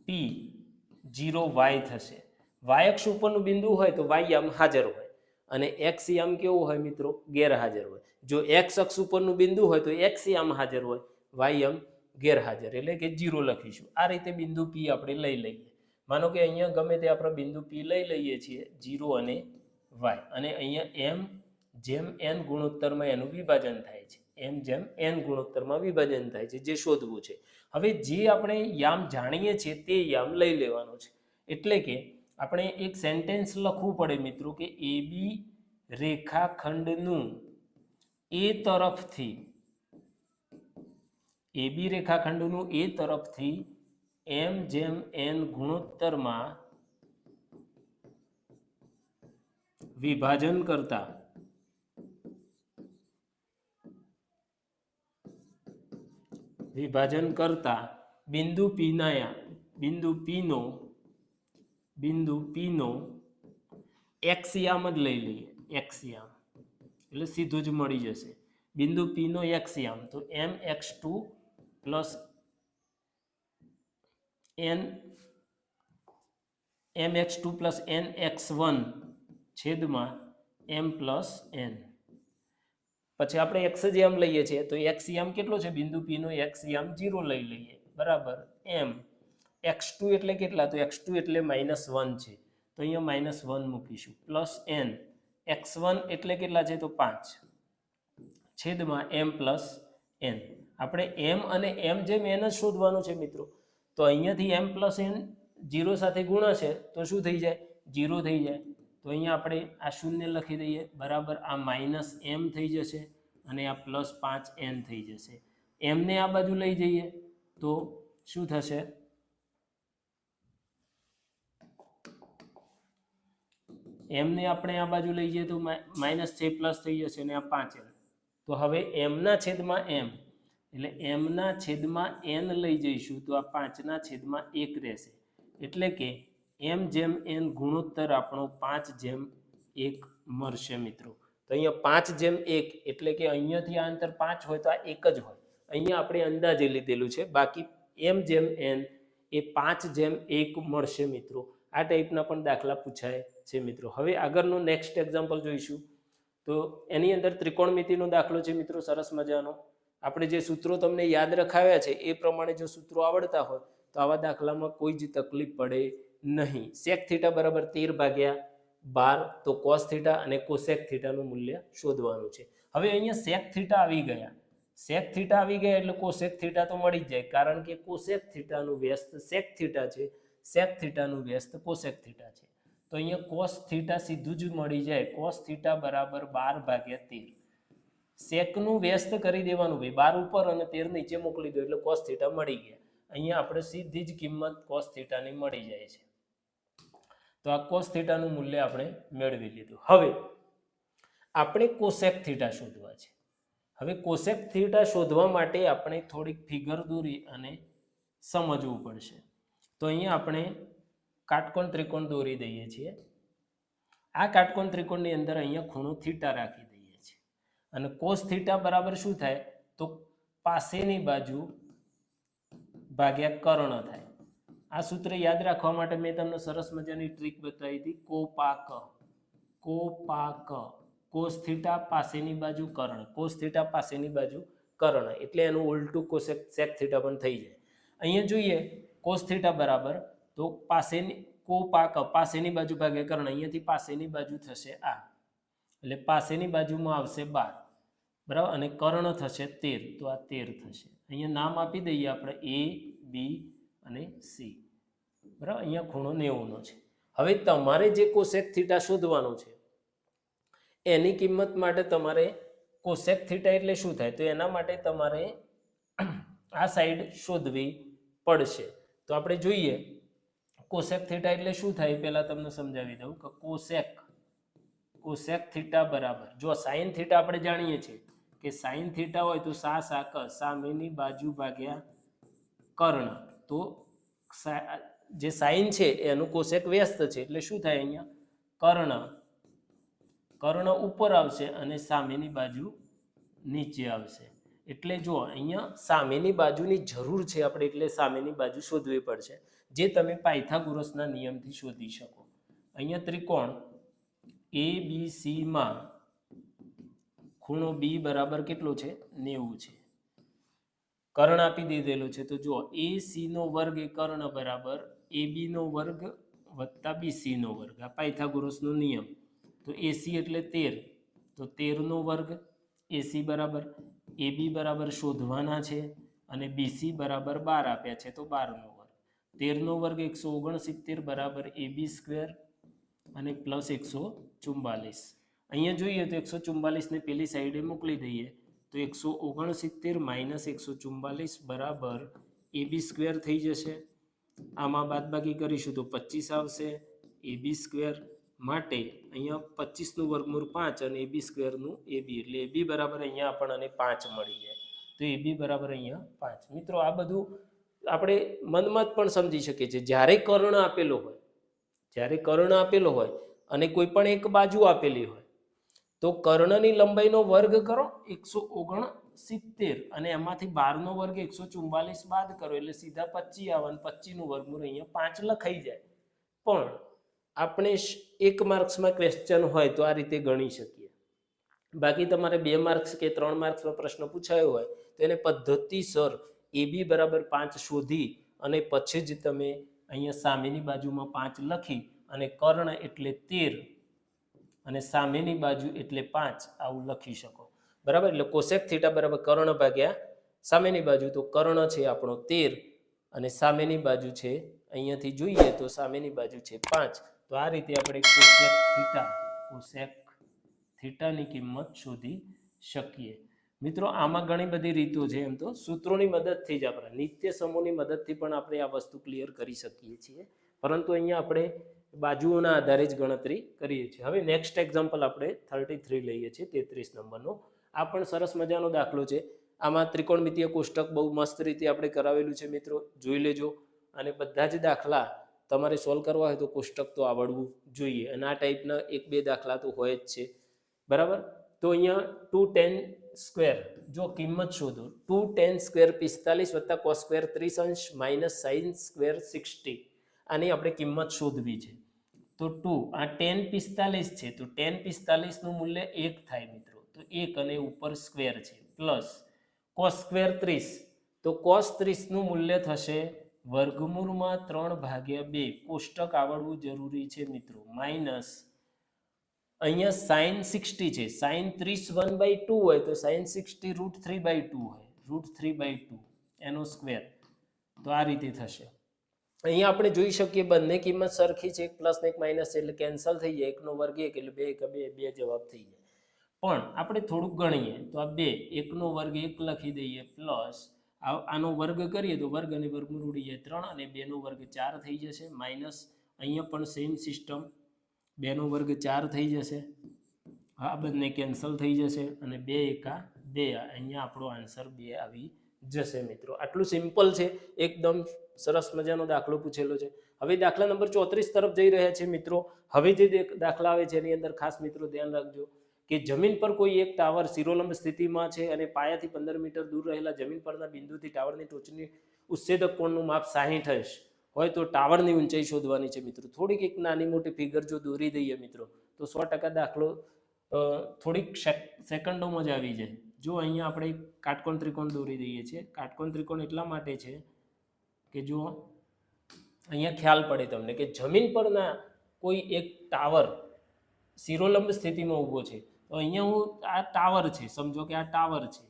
P0y થશે. y અક્ષ ઉપરનું બિંદુ હોય તો y યામ હાજર હોય અને x યામ કેવું હોય મિત્રો? ગેરહાજર હોય. જો x અક્ષ ઉપરનું બિંદુ હોય તો x યામ હાજર હોય, y યામ ગેરહાજર એટલે કે 0 લખીશું. આ રીતે બિંદુ P આપણે લઈ લઈએ. માનો કે અહીંયા ગમે તે આપણે બિંદુ P લઈ લઈએ છીએ 0 અને y અને અહીંયા m/n ગુણોત્તરમાં એનું વિભાજન થાય છે. એમ જેમ એન ગુણોત્તરમાં વિભાજન થાય છે, જે શોધવું છે. હવે જે આપણે યામ જાણીએ છીએ તે યામ લઈ લેવાનો છે. એટલે કે આપણે એક સેન્ટેન્સ લખવું પડે મિત્રો કે AB રેખાખંડનું એ તરફથી એ તરફથી એમ જેમ એન ગુણોત્તરમાં વિભાજન કરતા બિંદુ P નો x યામ જ લઈ લઈએ. x યામ એટલે સીધું જ મળી જશે. બિંદુ P નો x યામ તો mx2 પ્લસ nx1 છેદમાં m પ્લસ n. પછી આપણે x જ યામ લઈએ છીએ તો x યામ કેટલો છે? બિંદુ P નો x યામ 0 લઈ લઈએ બરાબર m. x2 એટલે કેટલા? તો x2 એટલે -1 છે તો અહીંયા -1 મૂકીશું પ્લસ n. x1 એટલે કેટલા છે? તો 5 છેદમાં m પ્લસ n. આપણે m અને m જેમ n જ શોધવાનું છે મિત્રો. તો અહીંયાથી m પ્લસ n 0 સાથે ગુણાશે તો શું થઈ જાય? 0 થઈ જાય. તો અહીંયા આપણે આ 0 લખી દઈએ બરાબર. આ -m થઈ જશે અને આ પ્લસ 5n થઈ જશે. m ને આ બાજુ લઈ જઈએ તો શું થશે? m ને આપણે આ બાજુ લઈ જઈએ તો -6 પ્લસ થઈ જશે અને આ 5n. તો હવે m ના છેદમાં m એટલે m ના છેદમાં n લઈ જઈશું તો આ 5 ના છેદમાં 1 રહેશે. એટલે કે m જેમ n ગુણોત્તર આપણો 5:1 મળશે મિત્રો. તો અહીંયા 5:1 એટલે કે અહીંયાથી આ અંતર 5 હોય તો આ 1 જ હોય. અહીંયા આપણે અંદાજે લીધેલું છે. બાકી m જેમ n એ 5:1 મળશે મિત્રો. આ ટાઈપના પણ દાખલા પૂછાય છે મિત્રો. હવે આગળનો નેક્સ્ટ એક્ઝામ્પલ જોઈશું. તો એની અંદર ત્રિકોણમિતિનો દાખલો છે મિત્રો, સરસ મજાનો. આપણે જે સૂત્રો તમને યાદ રખાવ્યા છે એ પ્રમાણે જો સૂત્રો આવડતા હોય તો આવા દાખલામાં કોઈ જ તકલીફ પડે નહીં. sec થીટા બરાબર 13/12 તો cos થીટા અને cosec થીટાનું મૂલ્ય શોધવાનું છે. હવે અહીંયા sec થીટા આવી ગયા એટલે cosec થીટા તો મળી જ જાય, કારણ કે cosec થીટાનું વ્યસ્ત sec થીટા છે, sec થીટાનું વ્યસ્ત cosec થીટા છે. તો અહીંયા cos થીટા સીધું જ મળી જાય. cos થીટા બરાબર 12/13. sec નું વ્યસ્ત કરી દેવાનું ભાઈ, 12 ઉપર અને 13 નીચે મોકલી દો એટલે cos થીટા મળી ગયા. અહીંયા આપણે સીધી જ કિંમત cos થીટાની મળી જાય છે. તો આ cos થીટાનું મૂલ્ય આપણે મેળવી લીધું. હવે આપણે cosec થીટા શોધવા છે. હવે cosec થીટા શોધવા માટે આપણે થોડીક ફિગર દોરી અને સમજવું પડશે. તો અહીંયા આપણે કાટકોણ ત્રિકોણ દોરી દઈએ છીએ. આ કાટકોણ ત્રિકોણની અંદર અહીંયા ખૂણો થીટા રાખી દઈએ છીએ અને cos થીટા બરાબર શું થાય? તો પાસેની બાજુ ભાગ્યા કર્ણ થાય. આ સૂત્ર યાદ રાખવા માટે મેં તમને સરસ મજાની ટ્રીક બતાવી હતી, કોપાક. cos થીટા પાસેની બાજુ કર્ણ, cos થીટા પાસેની બાજુ કર્ણ, એટલે એનું ઉલટું cosec sec થીટા પણ થઈ જાય. અહીંયા જોઈએ cos થીટા બરાબર તો કોપાક પાસેની બાજુ ભાગ્યા કર્ણ, અહીંયાથી પાસેની બાજુ થશે આ, એટલે પાસેની બાજુમાં આવશે 12 બરાબર, અને કર્ણ થશે 13 તો આ 13 થશે. અહીંયા નામ આપી દઈએ આપણે A, B અને C બરાબર. અહીંયા ખૂણો 90 નો છે. હવે તમારે જે cosec થીટા શોધવાનો છે એની કિંમત માટે તમારે cosec થીટા એટલે શું થાય? તો એના માટે તમારે આ સાઈડ શોધવી પડશે. તો આપણે જોઈએ cosec થીટા એટલે શું થાય પહેલા તમને સમજાવી દઉં કે cosec થીટા બરાબર, જો sin થીટા આપણે જાણીએ છીએ કે sin થીટા હોય તો સામેની બાજુ ભાગ્યા કર્ણ, તો જે sin છે એનું cosec વ્યસ્ત છે એટલે શું થાય? અહીંયા કર્ણ ઉપર આવશે અને સામેની બાજુ નીચે આવશે. એટલે જો અહીંયા સામેની બાજુની જરૂર છે આપણે, એટલે સામેની બાજુ શોધવી પડશે, જે તમે પાયથાગોરસના નિયમથી શોધી શકો. અહીંયા ત્રિકોણ ABC માં ખૂણો B બરાબર કેટલો છે? 90 છે. કર્ણ આપી દીધેલો છે તો જો AC નો વર્ગ એ કર્ણ બરાબર AB નો વર્ગ વત્તા BC નો વર્ગ, આ પાયથાગોરસનો નિયમ. તો AC એટલે 13 તો 13 નો વર્ગ AC બરાબર એ બી બરાબર શોધવાના છે અને બીસી બરાબર 12 આપ્યા છે તો 12નો વર્ગ. 13નો વર્ગ 169 બરાબર એ બી સ્ક્વેર અને પ્લસ 144. અહીંયા જોઈએ તો 144ને પેલી સાઈડે મોકલી દઈએ તો 169 માઇનસ 144 બરાબર એ બી સ્ક્વેર થઈ જશે. આમાં બાદબાકી કરીશું તો 25 આવશે એ બી સ્ક્વેર માટે અહીંયા 25નું વર્ગમૂળ 5 અને એ બી સ્ક્વેરનું એ બી એટલે એ બી બરાબર અહીંયા આપણને 5 મળી જાય તો એ બી બરાબર અહીંયા 5. મિત્રો આ બધું આપણે મનમાં જ પણ સમજી શકીએ છીએ. જ્યારે કર્ણ આપેલો હોય અને કોઈ પણ એક બાજુ આપેલી હોય તો કર્ણની લંબાઈનો વર્ગ કરો 169 અને એમાંથી 12નો વર્ગ 144 બાદ કરો એટલે સીધા 25 આવે અને 25નું વર્ગમૂળ અહીંયા 5 લખાઈ જાય. પણ આપણે 1 માર્ક્સમાં ક્વેશ્ચન હોય તો આ રીતે ગણી શકીએ. બાકી તમારે 2 માર્ક્સ કે 3 માર્ક્સનો પ્રશ્ન પૂછાયો હોય તો એને પદ્ધતિસર એ બી બરાબર 5 શોધી અને પછી જ તમે અહીંયા સામેની બાજુમાં 5 લખી અને કર્ણ એટલે 13 અને સામેની બાજુ એટલે 5 આવું લખી શકો. બરાબર. એટલે કોસેક થીટા બરાબર કર્ણ ભાગ્યા સામેની બાજુ તો કર્ણ છે આપણો 13 અને સામેની બાજુ છે અહીંયાથી જોઈએ તો સામેની બાજુ છે 5. તો આ રીતે આપણે કોસેક થીટાની કિંમત શોધી શકીએ. મિત્રો આમાં ઘણી બધી રીતો છે. એમ તો સૂત્રોની મદદથી જ આપણે નિત્ય સમૂહની મદદથી પણ આપણે આ વસ્તુ ક્લિયર કરી શકીએ છીએ, પરંતુ અહીંયા આપણે બાજુઓના આધારે જ ગણતરી કરીએ છીએ. હવે નેક્સ્ટ એક્ઝામ્પલ આપણે 33 લઈએ છીએ, 33 નંબરનો. આ પણ સરસ મજાનો દાખલો છે. આમાં ત્રિકોણમિતીય કોષ્ટક બહુ મસ્ત રીતે આપણે કરાવેલું છે. મિત્રો જોઈ લેજો અને બધા જ દાખલા તમારે સોલ્વ કરવા હોય તો કોષ્ટક તો આવડવું જોઈએ અને આ ટાઈપના 1-2 દાખલા તો હોય જ છે. બરાબર. તો અહીંયા 2tan² જો કિંમત શોધો 2tan² 45 વત્તા cos² 30 માઇનસ sin² 60. આની આપણે કિંમત શોધવી છે. તો 2 આ tan 45 છે તો tan 45 નું મૂલ્ય 1 થાય મિત્રો, તો 1 અને ઉપર સ્ક્વેર છે, પ્લસ cos² 30 તો cos 30 નું મૂલ્ય થશે વર્ગમૂળમાં 3/2. કોષ્ટક આવડવું જરૂરી છે મિત્રો. માઇનસ અહીંયા sin 60 છે, sin 30 1/2 હોય તો sin 60 √3/2 હોય, √3/2 એનો સ્ક્વેર. તો આ રીતે થશે. અહીંયા આપણે જોઈ શકીએ બંને કિંમત સરખી છે, એક પ્લસ ને એક માઇનસ છે એટલે કેન્સલ થઈ જાય. 1 નો વર્ગ 1 એટલે 2 કે 2 જવાબ થઈ જાય. પણ આપણે થોડુંક ગણીએ તો આ 2 1 નો વર્ગ 1 લખી દઈએ, પ્લસ આનો વર્ગ કરીએ તો વર્ગ અને વર્ગમૂળ ઉડી જાય 3 અને 2 નો વર્ગ 4 થઈ જશે, માઇનસ અહીંયા પણ સેમ સિસ્ટમ 2 નો વર્ગ 4 થઈ જશે. આ બંને કેન્સલ થઈ જશે અને 2 એકા 2 અહીંયા આપણો આન્સર 2 આવી જશે. મિત્રો આટલું સિમ્પલ છે, એકદમ સરસ મજાનો દાખલો પૂછેલો છે. હવે દાખલા નંબર 34 તરફ જઈ રહ્યા છે મિત્રો. હવે જે દાખલા આવે છે એની અંદર ખાસ મિત્રો ધ્યાન રાખજો કે જમીન પર કોઈ એક ટાવર શિરોલંબ સ્થિતિમાં છે અને પાયાથી 15 મીટર દૂર રહેલા જમીન પરના બિંદુથી ટાવરની ટોચની ઉચ્છેદક કોણનું માપ 60 હોય તો ટાવરની ઊંચાઈ શોધવાની છે. મિત્રો થોડીક એક નાની મોટી ફિગર જો દોરી દઈએ મિત્રો તો 100% દાખલો થોડીક સેકન્ડોમાં જ આવી જાય. જો અહીંયા આપણે કાટકોણ ત્રિકોણ દોરી દઈએ છીએ. કાટકોણ ત્રિકોણ એટલા માટે છે કે જો અહીંયા ખ્યાલ પડે તમને કે જમીન પરના કોઈ એક ટાવર શિરોલંબ સ્થિતિમાં ઊભો છે. તો અહીંયા હું આ ટાવર છે, સમજો કે આ ટાવર છે,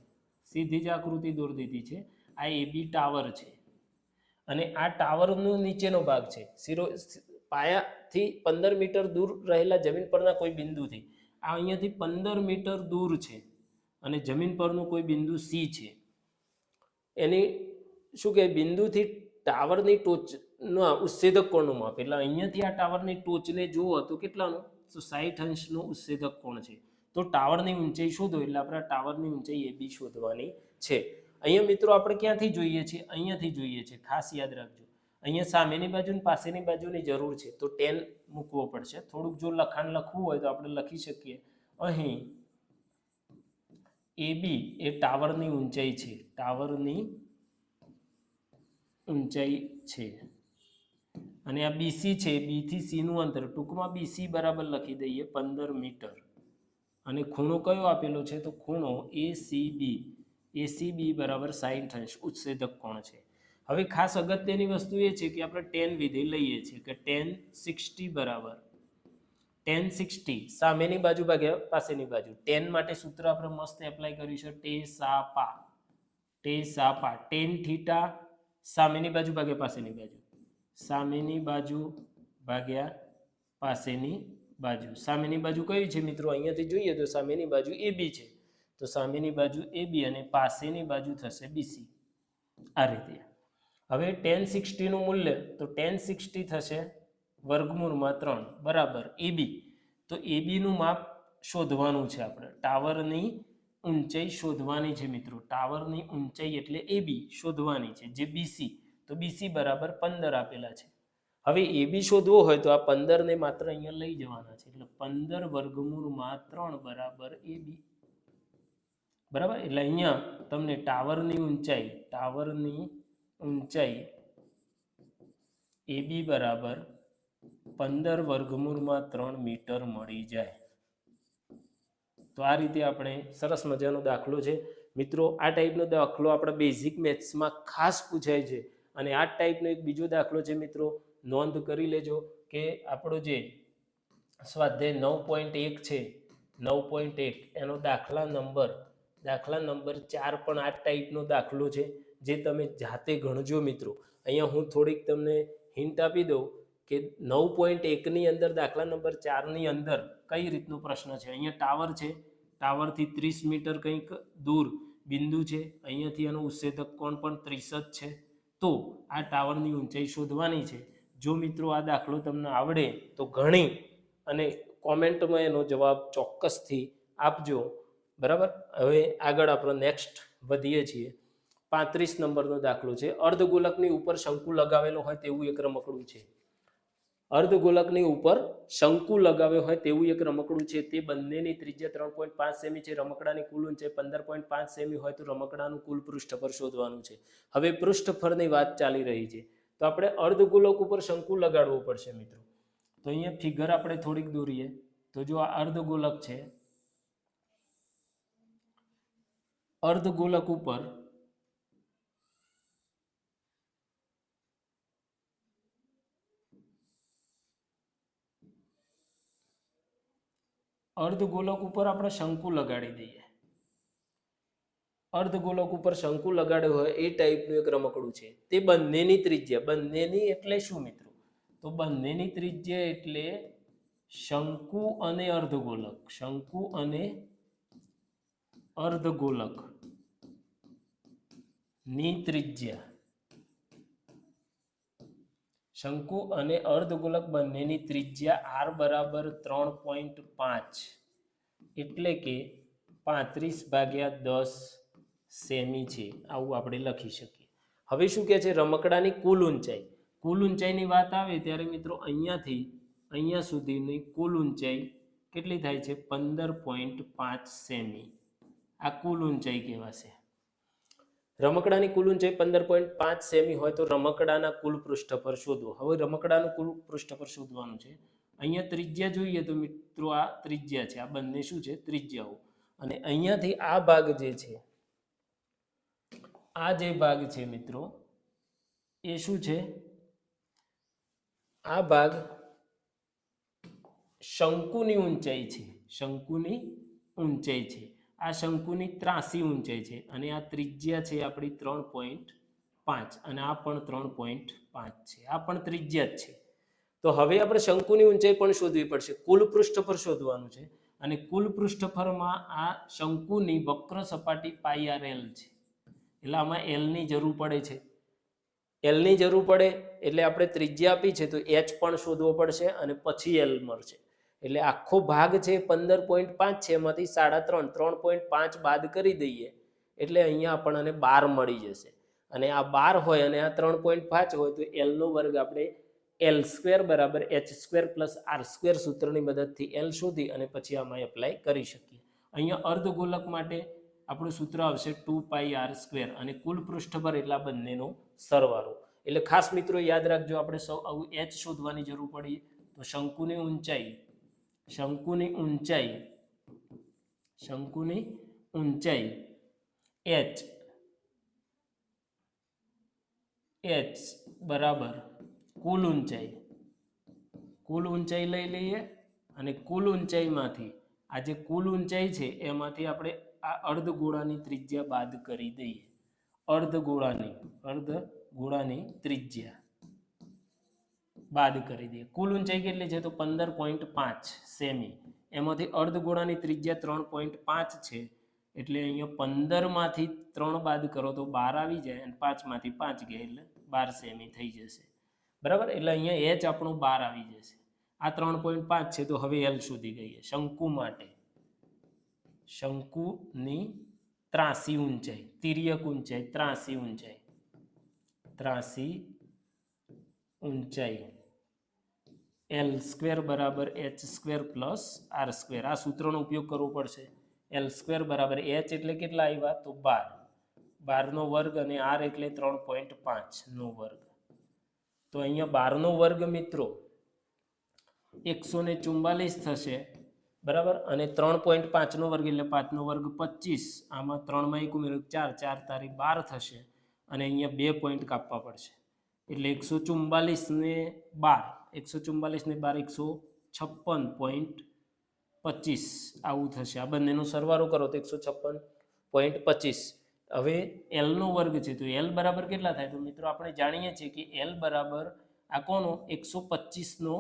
સીધી જ આકૃતિ દોરી દીધી છે. આ AB ટાવર છે અને આ ટાવરનો નીચેનો ભાગ છે પાયાથી 15 મીટર દૂર રહેલા જમીન પરના કોઈ બિંદુથી. આ અહીંયાથી 15 મીટર દૂર છે અને જમીન પરનું કોઈ બિંદુ C છે. એની શું કહે બિંદુથી ટાવરની ટોચના ઉચ્છેદક કોણનું માપ. એટલે અહીંયાથી આ ટાવરની ટોચને જુઓ તો કેટલાનું? તો 60° ઉચ્છેદક કોણ છે. તો ટાવરની ઊંચાઈ શોધો એટલે આપણે ટાવરની ઊંચાઈ AB શોધવાની છે. અહીંયા મિત્રો આપણે ક્યાંથી જોઈએ છીએ? અહીંયાથી જોઈએ છીએ. ખાસ યાદ રાખજો અહીંયા સામેની બાજુ અને પાસેની બાજુની જરૂર છે તો tan મૂકવો પડશે. થોડુંક જો લખાણ લખવું હોય તો આપણે લખી શકીએ અહીં AB એ ટાવરની ઊંચાઈ છે, ટાવરની ઊંચાઈ છે અને આ BC છે, B થી C નું અંતર ટૂંકમાં BC બરાબર લખી દઈએ 15 મીટર અને ખૂણો કયો આપેલો છે? તો ખૂણો ACB બરાબર 60° ઉચ્છેદક કોણ છે. હવે ખાસ અગત્યની વસ્તુ એ છે કે આપણે tan વિધેય લઈએ છીએ કે tan 60 બરાબર tan 60 સામેની બાજુ ભાગ્યા પાસેની બાજુ. tan માટે સૂત્ર આપણે મસ્ત એપ્લાય કર્યું છે ટેસાપા tan થીટા સામેની બાજુ ભાગ્યા પાસેની બાજુ, સામેની બાજુ ભાગ્યા પાસેની બાજુ. સામેની બાજુ કઈ છે મિત્રો? અહીંયાથી જોઈએ તો સામેની બાજુ AB છે, તો સામેની બાજુ AB અને પાસેની બાજુ થશે BC. આ રીતે. હવે tan 60 નું મૂલ્ય તો tan 60 થશે વર્ગમૂળમાં 3 બરાબર AB. તો AB નું માપ શોધવાનું છે આપણે. ટાવરની ઊંચાઈ શોધવાની છે મિત્રો. ટાવરની ઊંચાઈ એટલે AB શોધવાની છે, જે BC. તો BC બરાબર 15 આપેલા છે. હવે AB શોધવો હોય તો આ 15 ને માત્ર અહીંયા લઈ જવાના છે, એટલે 15 વર્ગમૂળમાં 3 બરાબર AB. બરાબર, એટલે અહીંયા તમને ટાવરની ઊંચાઈ AB બરાબર 15 વર્ગમૂળમાં 3 મીટર મળી જાય. તો આ રીતે આપણે સરસ મજાનો દાખલો છે મિત્રો. આ ટાઈપનો દાખલો આપણા બેઝિક મેથ્સમાં ખાસ પૂછાય છે. અને આ ટાઈપનો એક બીજો દાખલો છે મિત્રો, નોંધ કરી લેજો કે આપણો જે સ્વાધ્યાય 9.1 છે, 9.1 એનો દાખલા નંબર 4 પણ આ ટાઈપનો દાખલો છે, જે તમે જાતે ગણજો મિત્રો. અહીંયા હું થોડીક તમને હિન્ટ આપી દઉં કે 9.1 ની અંદર દાખલા નંબર 4 ની અંદર કઈ રીતનો પ્રશ્ન છે. અહીંયા ટાવર છે, ટાવરથી 30 મીટર કંઈક દૂર બિંદુ છે, અહીંયાથી એનો ઉત્સેચક કોણ પણ 30 જ છે. તો આ ટાવરની ઊંચાઈ શોધવાની છે. જો મિત્રો આ દાખલો તમને આવડે તો ઘણી અને કોમેન્ટમાં એનો જવાબ ચોક્કસથી આપજો. બરાબર, હવે આગળ આપણે નેક્સ્ટ વધીએ છીએ. 35 નંબરનો દાખલો છે. અર્ધગોલકની ઉપર શંકુ લગાવેલો હોય તેવું એક રમકડું છે. અર્ધગોલકની ઉપર શંકુ લગાવ્યો હોય તેવું એક રમકડું છે. તે બંનેની ત્રિજ્યા 3.5 સેમી છે. રમકડાની કુલ ઊંચાઈ 15.5 સેમી હોય તો રમકડાનું કુલ પૃષ્ઠફળ શોધવાનું છે. હવે પૃષ્ઠફળની વાત ચાલી રહી છે, તો આપણે અર્ધગોલક ઉપર શંકુ લગાડવો પડશે મિત્રો. તો અહીંયા ફિગર આપણે થોડીક દોરીએ. તો જો આ અર્ધગોલક છે, અર્ધગોલક ઉપર આપણે શંકુ લગાડી દઈએ. અર્ધગોલક ઉપર શંકુ લગાડ્યો હોય એ ટાઈપનું એક રમકડું છે. તે બંનેની ત્રિજ્યા, બંનેની એટલે શું મિત્રો? તો બંનેની ત્રિજ્યા એટલે શંકુ અને અર્ધગોલક, શંકુ અને અર્ધગોલક ની ત્રિજ્યા, શંકુ અને અર્ધગોલક બંનેની ત્રિજ્યા r બરાબર 3.5 એટલે કે 35/10 સેમી છે. આવું આપણે લખી શકીએ. હવે શું કહે છે? રમકડાની કુલ ઊંચાઈ. કુલ ઊંચાઈની વાત આવે ત્યારે મિત્રો અહીંયાથી અહીંયા સુધીની કુલ ઊંચાઈ કેટલી થાય છે? 15.5 સેમી. આ કુલ ઊંચાઈ કહેવાશે. રમકડાની કુલ ઊંચાઈ 15.5 સેમી હોય તો રમકડાના કુલ પૃષ્ઠફળ શોધો. હવે રમકડાનું કુલ પૃષ્ઠફળ શોધવાનું છે. અહીંયા ત્રિજ્યા જોઈએ તો મિત્રો આ ત્રિજ્યા છે. આ બંને શું છે? ત્રિજ્યાઓ. અને અહીંયાથી આ ભાગ જે છે, આ જે ભાગ છે મિત્રો, એ શું છે? આ ભાગ શંકુની ઊંચાઈ છે. શંકુની ઊંચાઈ છે. આ શંકુની ત્રાસી ઊંચાઈ છે. અને આ ત્રિજ્યા છે આપણી 3.5 અને આ પણ 3.5 છે. આ પણ ત્રિજ્યા જ છે. તો હવે આપણે શંકુની ઊંચાઈ પણ શોધવી પડશે. કુલ પૃષ્ઠફળ શોધવાનું છે. અને કુલ પૃષ્ઠફળમાં આ શંકુની વક્ર સપાટી πrl છે. એટલે આમાં l ની જરૂર પડે છે. l ની જરૂર પડે એટલે આપણે ત્રિજ્યા આપી છે તો h પણ શોધવો પડશે અને પછી l મળશે. એટલે આખો ભાગ છે 15.5 છે, એમાંથી 3.5 3.5 બાદ કરી દઈએ એટલે અહીંયા આપણને 12 મળી જશે. અને આ 12 હોય અને આ 3.5 હોય તો l નો વર્ગ આપણે l² બરાબર h² + r² સૂત્રની મદદથી l શોધી અને પછી આમાં એપ્લાય કરી શકીએ. અહીંયા અર્ધગોલક માટે આપણું સૂત્ર આવશે 2πr² અને કુલ પૃષ્ઠફળ એટલા બંનેનો સરવાળો. એટલે ખાસ મિત્રો યાદ રાખજો, આપણે આવું h શોધવાની જરૂર પડી તો શંકુની ઊંચાઈ h બરાબર કુલ ઊંચાઈ લઈ લઈએ અને કુલ ઊંચાઈમાંથી આ જે કુલ ઊંચાઈ છે એમાંથી આપણે આ અર્ધગોળાની ત્રિજ્યા બાદ કરી દઈએ. અર્ધગોળાની ત્રિજ્યા બાદ કરી દઈએ. કુલ ઊંચાઈ કેટલી છે તો 15.5 સેમી. એમાંથી અર્ધગોળાની ત્રિજ્યા 3.5 છે. એટલે અહીંયા 15 માંથી 3 બાદ કરો તો 12 આવી જાય અને 5 માંથી 5 ગયા એટલે 12 સેમી થઈ જશે. બરાબર, એટલે અહીંયા h આપણું 12 આવી જશે. આ 3.5 છે તો હવે L શોધી ગઈએ. શંકુ માટે શંકુની ત્રાસી ઊંચાઈ, તિર્યક ઊંચાઈ, ત્રાસી ઊંચાઈ L સ્ક્વેર બરાબર h square plus r square. આ સૂત્રનો ઉપયોગ કરવો પડશે. L સ્ક્વેર બરાબર h એટલે કેટલા આવ્યા તો 12 નો વર્ગ અને r એટલે 3.5 નો વર્ગ. તો અહીંયા 12 નો વર્ગ મિત્રો 144 થશે. બરાબર, અને 3.5 નો વર્ગ એટલે 5 નો વર્ગ 25. આમાં 3 માં 1 ઉમેરો 4, 4 તારી 12 થશે. અને અહીંયા 2 પોઈન્ટ કાપવા પડશે એટલે 144 ને 12 156.25 આવું થશે. આ બંનેનો સરવાળો કરો તો 156.25. હવે L નો વર્ગ છે તો L બરાબર કેટલા થાય તો મિત્રો આપણે જાણીએ છીએ કે L બરાબર આ કોનો 125 નો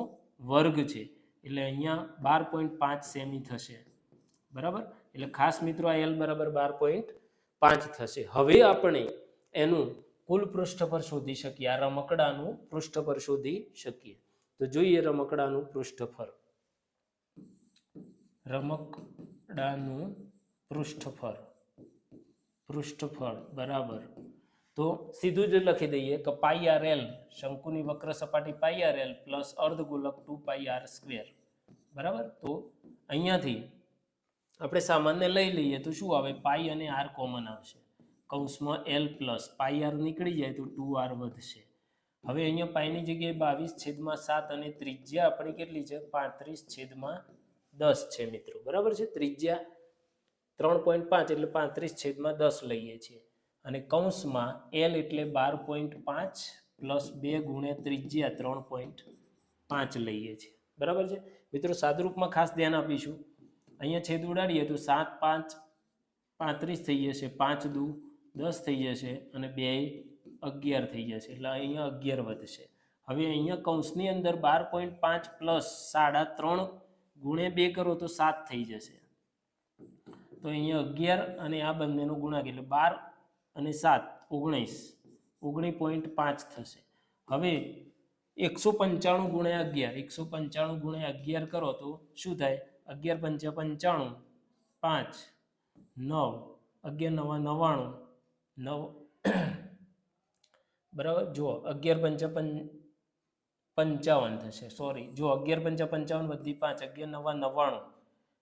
વર્ગ છે એટલે અહીંયા 12.5 સેમી થશે. બરાબર, એટલે ખાસ મિત્રો આ L બરાબર 12.5 થશે. હવે આપણે એનું કુલ પૃષ્ઠફળ શોધી શકીએ. આ રમકડાનું પૃષ્ઠફળ શોધી શકીએ. તો જોઈએ રમકડાનું પૃષ્ઠફળ. રમકડાનું પૃષ્ઠફળ બરાબર તો સીધું જ લખી દઈએ કે પાઈ આર એલ, શંકુની વક્ર સપાટી પાઈ આર એલ પ્લસ અર્ધગોલક 2 પાઈ આર સ્ક્વેર. બરાબર, તો અહીંયાથી આપણે સામાન્ય લઈ લઈએ તો શું આવે પાઈ અને આર કોમન આવશે. કૌંસમાં L પ્લસ પાઈ આર નીકળી જાય તો 2r વધશે. હવે અહીંયા પાઈની જગ્યાએ 22/7 અને ત્રિજ્યા આપણી કેટલી છે 35/10 છે મિત્રો. બરાબર છે, ત્રિજ્યા 3.5 એટલે 35/10 લઈએ છીએ. અને કૌંસમાં L એટલે 12.5 પ્લસ 2 ગુણ્યા ત્રિજ્યા 3.5 લઈએ છીએ. બરાબર છે મિત્રો, સાદુરૂપમાં ખાસ ધ્યાન આપીશું. અહીંયા છેદ ઉડાડીએ તો 7 5 35 થઈ જશે, 5 દુ 10 થઈ જશે અને 2 11 થઈ જશે એટલે અહીંયા 11 વધશે. હવે અહીંયા કૌંસની અંદર 12.5 પ્લસ 3.5 ગુણ્યા 2 કરો તો 7 થઈ જશે. તો અહીંયા 11 અને આ બંનેનો ગુણાકાર એટલે 12 અને 7 19.5 થશે. હવે 195 ગુણ્યા 11 195 ગુણ્યા 11 કરો તો શું થાય 11 × 5 = 5 9 11 × 9 = 9. બરાબર, જુઓ 11 × 5 = 55 થશે. સોરી, જો 11 × 5 = 55 વધી 5 11 × 9 =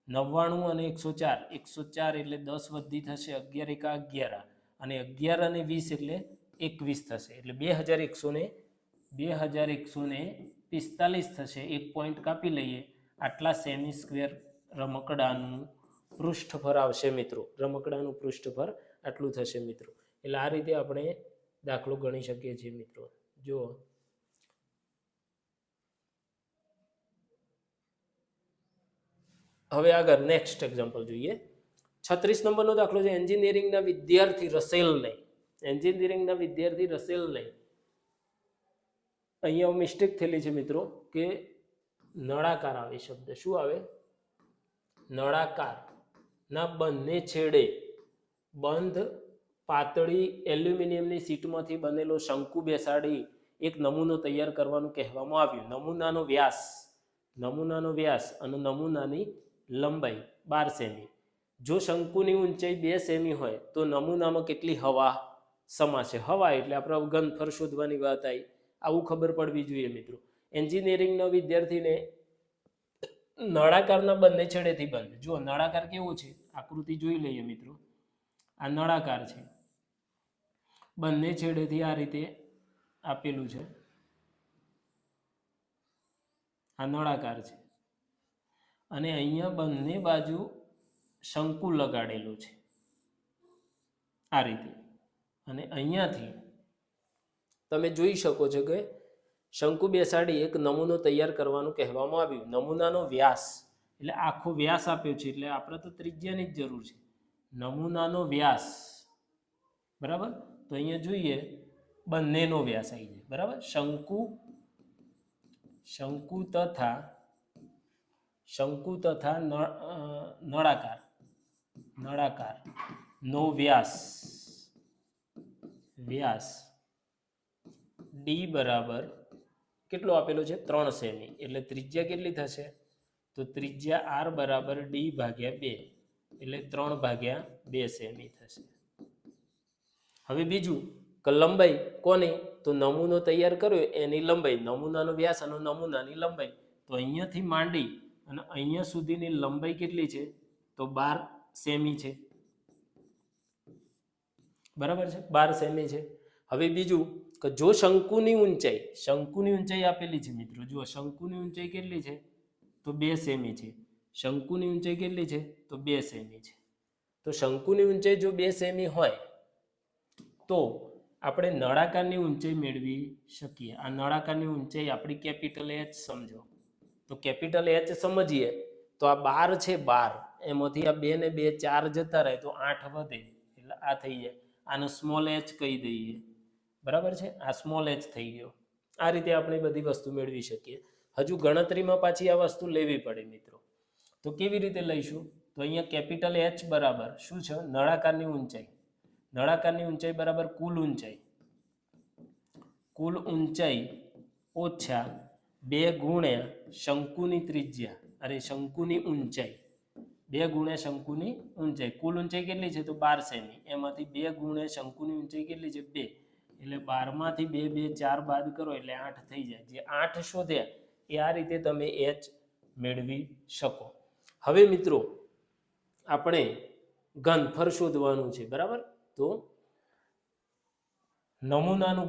99 અને 104 104 એટલે 10 વધી થશે 11 × 1 = 11 અને 11 અને 20 એટલે 21 થશે એટલે 2145 થશે. 1 પોઈન્ટ કાપી લઈએ. આટલા સેમી સ્ક્વેર રમકડાનું પૃષ્ઠફળ આવશે મિત્રો. રમકડાનું પૃષ્ઠફળ આટલું થશે મિત્રો. એટલે આ રીતે આપણે દાખલો ગણી શકીએ છીએ મિત્રો. જુઓ હવે આગળ નેક્સ્ટ એક્ઝામ્પલ જોઈએ. 36 નંબરનો દાખલો છે. એન્જિનિયરિંગના વિદ્યાર્થી રસેલને અહીંયા મિસ્ટેક થયેલી છે મિત્રો કે નળાકાર આવે શબ્દ. શું આવે? નળાકાર ના બંને છેડે બંધ પાતળી એલ્યુમિનિયમની શીટમાંથી બનેલો શંકુ બેસાડી એક નમૂનો તૈયાર કરવાનું કહેવામાં આવ્યું. નમૂનાનો વ્યાસ અને નમૂનાની લંબાઈ 12 સેમી. જો શંકુની ઊંચાઈ 2 સેમી હોય તો નમૂનામાં કેટલી હવા સમાશે? હવા એટલે આપણે ઘનફળ શોધવાની વાત આવી. આવું ખબર પડવી જોઈએ મિત્રો. એન્જિનિયરિંગના વિદ્યાર્થીને નળાકારના બંને છેડેથી બંધ. જો નળાકાર કેવો છે? આકૃતિ જોઈ લઈએ મિત્રો. આ નળાકાર છે, બંને છેડેથી આ રીતે આપેલું છે. આ નળાકાર છે અને અહીંયા બંને બાજુ શંકુ લગાડેલું છે આ રીતે. અને અહીંયાથી તમે જોઈ શકો છો કે શંકુ બેસાડી એક નમૂનો તૈયાર કરવાનું કહેવામાં આવ્યું. નમૂનાનો વ્યાસ એટલે આખો વ્યાસ આપ્યો છે એટલે આપણે તો ત્રિજ્યાની જ જરૂર છે. નમૂનાનો વ્યાસ બરાબર. તો અહીંયા જોઈએ બંનેનો વ્યાસ આવી જાય બરાબર. શંકુ તથા નળાકાર નો વ્યાસ ડી બરાબર કેટલો આપેલો છે 3 સેમી. એટલે ત્રિજ્યા કેટલી થશે? તો ત્રિજ્યા આર બરાબર ડી ભાગ્યા 2 એટલે 3/2 સેમી થશે. હવે બીજું કે લંબાઈ કોની? તો નમૂનો તૈયાર કર્યો એની લંબાઈ, નમૂનાનો વ્યાસ અને નમૂનાની લંબાઈ. તો અહીંયાથી માંડી અને અહીંયા સુધીની લંબાઈ કેટલી છે? તો 12 સેમી છે બરાબર છે, 12 સેમી છે. હવે બીજું કે જો શંકુની ઊંચાઈ આપેલી છે મિત્રો. જુઓ શંકુની ઊંચાઈ કેટલી છે? તો 2 સેમી છે. શંકુની ઊંચાઈ કેટલી છે? તો 2 સેમી છે. તો શંકુની ઊંચાઈ જો 2 સેમી હોય તો આપણે નળાકારની ઊંચાઈ મેળવી શકીએ. આ નળાકારની ઊંચાઈ આપણી કેપિટલ H સમજો. તો કેપિટલ H સમજીએ તો આ 12 છે, 12 એમાંથી આ 2 ને 2 4 જતા રહે તો 8 વધે એટલે આ થઈ જાય. આનો સ્મોલ h કહી દઈએ બરાબર છે. આ સ્મોલ h થઈ ગયો. આ રીતે આપણે બધી વસ્તુ મેળવી શકીએ. હજુ ગણતરીમાં પાછી આ વસ્તુ લેવી પડે મિત્રો. તો કેવી રીતે લઈશું? તો અહીંયા કેપિટલ H બરાબર શું છે? નળાકારની ઊંચાઈ. નળાકારની ઊંચાઈ બરાબર કુલ ઊંચાઈ ઓછા 2 ગુણ્યા શંકુની ત્રિજ્યા. અરે શંકુની ઊંચાઈ 2 ગુણ્યા શંકુની ઊંચાઈ. કુલ ઊંચાઈ કેટલી છે? તો 12 સેમી. એમાંથી 2 ગુણ્યા શંકુની ઊંચાઈ કેટલી છે? 2. એટલે 12 માંથી 2 2 4 બાદ કરો એટલે 8 થઈ જાય. જે 8 શોધ્યા એ આ રીતે તમે H મેળવી શકો. હવે મિત્રો આપણે ઘનફળ શોધવાનું છે બરાબર. તો નમૂનાનું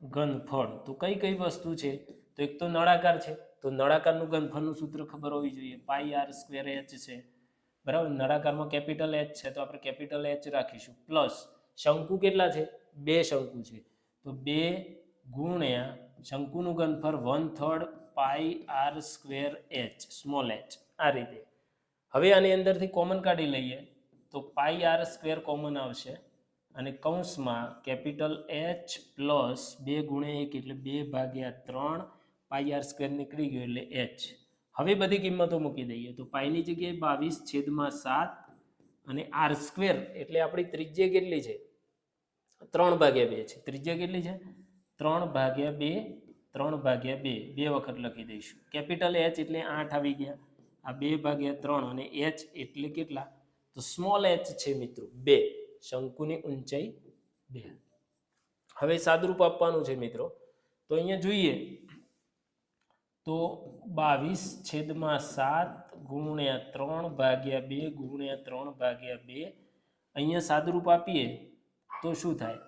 ઘનફળ તો કઈ વસ્તુ છે? તો એક તો નળાકાર છે. તો નળાકારનું ઘનફળનું સૂત્ર ખબર હોવી જોઈએ. πr² h છે બરાબર. નળાકારમાં કેપિટલ H છે તો આપણે કેપિટલ H રાખીશું. પ્લસ શંકુ કેટલા છે? 2 શંકુ છે તો 2 ગુણ્યા શંકુનું ઘનફળ 1/3 πr² h સ્મોલ h. આ રીતે. હવે આની અંદરથી કોમન કાઢી લઈએ તો πr² કોમન આવશે અને કૌંસમાં કેપિટલ H પ્લસ 2 ગુણ્યા 1 એટલે 2/3 πr² નીકળી ગયો એટલે h. હવે બધી કિંમતો મૂકી દઈએ તો પાઈની જગ્યાએ 22/7 અને r² એટલે આપણી ત્રિજ્યા કેટલી છે? 3/2 છે. ત્રિજ્યા કેટલી છે? 3/2 3/2 બે વખત લખી દઈશું. કેપિટલ H એટલે 8 આવી ગયા. આ 2/3 અને h એટલે કેટલા? તો સ્મોલ h છે મિત્રો 2. શંકુની ઊંચાઈ 2. હવે સાદુરૂપ આપવાનું છે મિત્રો. તો અહીંયા જોઈએ તો 22/7 ગુણ્યા 3/2 ગુણ્યા 3/2. અહીંયા સાદુરૂપ આપીએ તો શું થાય?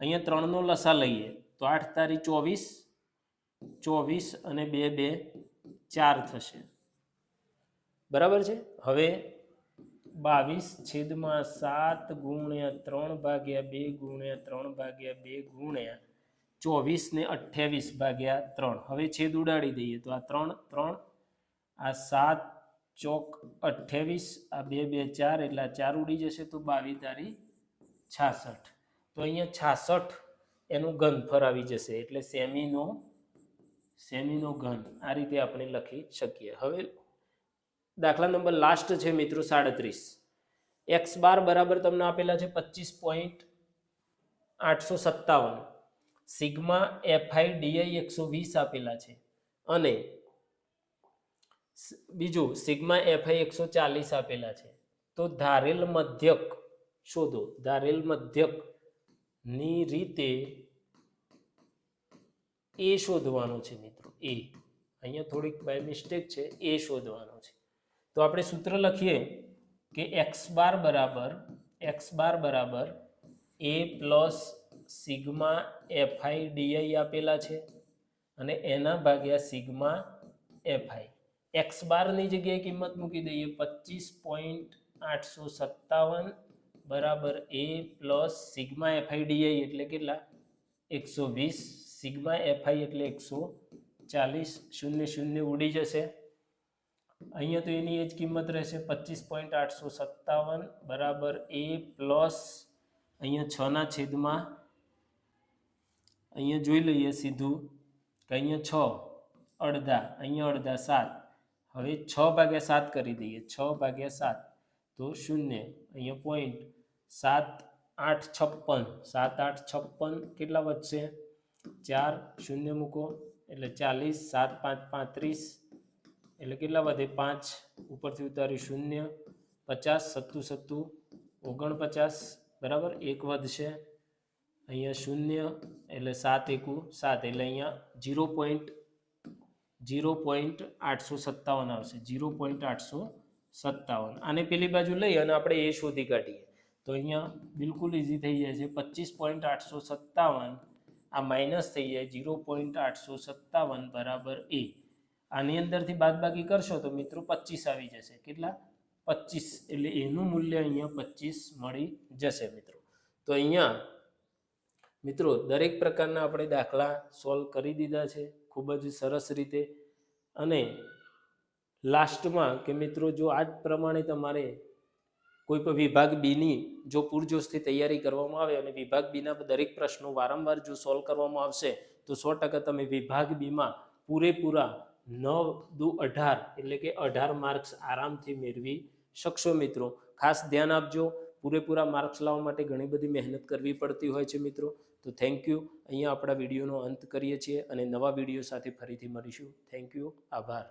અહીંયા 3 નો લસા લઈએ તો 8 તારી 24 અને 2 2 4 થશે બરાબર છે. હવે 22/7 ગુણ્યા 3/2 ગુણ્યા 3/2 ગુણ્યા 24 ને 28/3. હવે છેદ ઉડાડી દઈએ તો આ 3 3 આ 7 ચોક 28 આ 2 2 4 એટલે 4 ઉડી જશે તો 22 તારી 66. તો અહીંયા 66 એનું ઘનફળ આવી જશે એટલે સેમીનો ઘન. આ રીતે આપણે લખી શકીએ. હવે દાખલા નંબર લાસ્ટ છે મિત્રો 37. x બાર બરાબર તમને આપેલા છે 25.857. સિગ્મા fi di 120 આપેલા છે અને બીજું સિગ્મા fi 140 આપેલા છે. તો ધારેલ મધ્યક શોધો. ધારેલ મધ્યક ની રીતે એ શોધવાનો છે મિત્રો. એ અહીંયા થોડીક બાય મિસ્ટેક છે. એ શોધવાનો છે. તો આપણે સૂત્ર લખીએ કે x બાર બરાબર a plus sigma fi di આપેલા છે અને એના ભાગ્યા સિગ્મા fi. x બારની જગ્યાએ કિંમત મૂકી દઈએ 25.857 બરાબર a plus sigma fi di એટલે કેટલા? 120. સિગ્મા fi એટલે 140. 40, શૂન્ય શૂન્ય ઉડી જશે. અહીંયા તો એની એ જ કિંમત રહેશે 25.857 બરાબર એ પ્લસ અહીંયા 6 ના છેદમાં અહીંયા જોઈ લઈએ સીધું કે અહીંયા 6 અડધા, અહીંયા અડધા 7. હવે 6 ભાગ્યા 7 કરી દઈએ. 6 ભાગ્યા 7 તો 0, અહીંયા પોઈન્ટ 7, 8, 56. 7, 8, 56 કેટલા વધશે? 4 શૂન્ય મૂકો એટલે 40, 7, 5, 35 એટલે કેટલા વધે? 5 ઉપરથી ઉતાર્યું 0, 50, 7, 7, 49 બરાબર 1 વધશે. અહીંયા 0 એટલે 7 એકુ 7 એટલે અહીંયા 0.857 આવશે. 0.857. આને પેલી બાજુ લઈ અને આપણે એ શોધી કાઢીએ તો અહીંયા બિલકુલ ઇઝી થઈ જાય છે. 25.857 આ માઇનસ થઈ જાય 0.857 બરાબર એ. આની અંદરથી બાદબાકી કરશો તો મિત્રો 25 આવી જશે. કેટલા? 25. એટલે એનું મૂલ્ય અહીંયા 25 મળી જશે મિત્રો. તો અહીંયા મિત્રો દરેક પ્રકારના આપણે દાખલા સોલ્વ કરી દીધા છે ખૂબ જ સરસ રીતે. અને લાસ્ટમાં કે મિત્રો જો આ જ પ્રમાણે તમારે કોઈ પણ વિભાગ બીની જો પૂરજોશથી તૈયારી કરવામાં આવે અને વિભાગ બીના દરેક પ્રશ્નો વારંવાર જો સોલ્વ કરવામાં આવશે તો 100% તમે વિભાગ બીમાં પૂરેપૂરા 9 દુ 18 એટલે કે 18 માર્ક્સ આરામથી મેળવી શકશો મિત્રો. ખાસ ધ્યાન આપજો. પૂરેપૂરા માર્ક્સ લાવવા માટે ઘણી બધી મહેનત કરવી પડતી હોય છે મિત્રો. તો થેન્ક યુ. અહીંયા આપણા વિડીયોનો અંત કરીએ છીએ અને નવા વિડીયો સાથે ફરીથી મળીશું. Thank you. આભાર.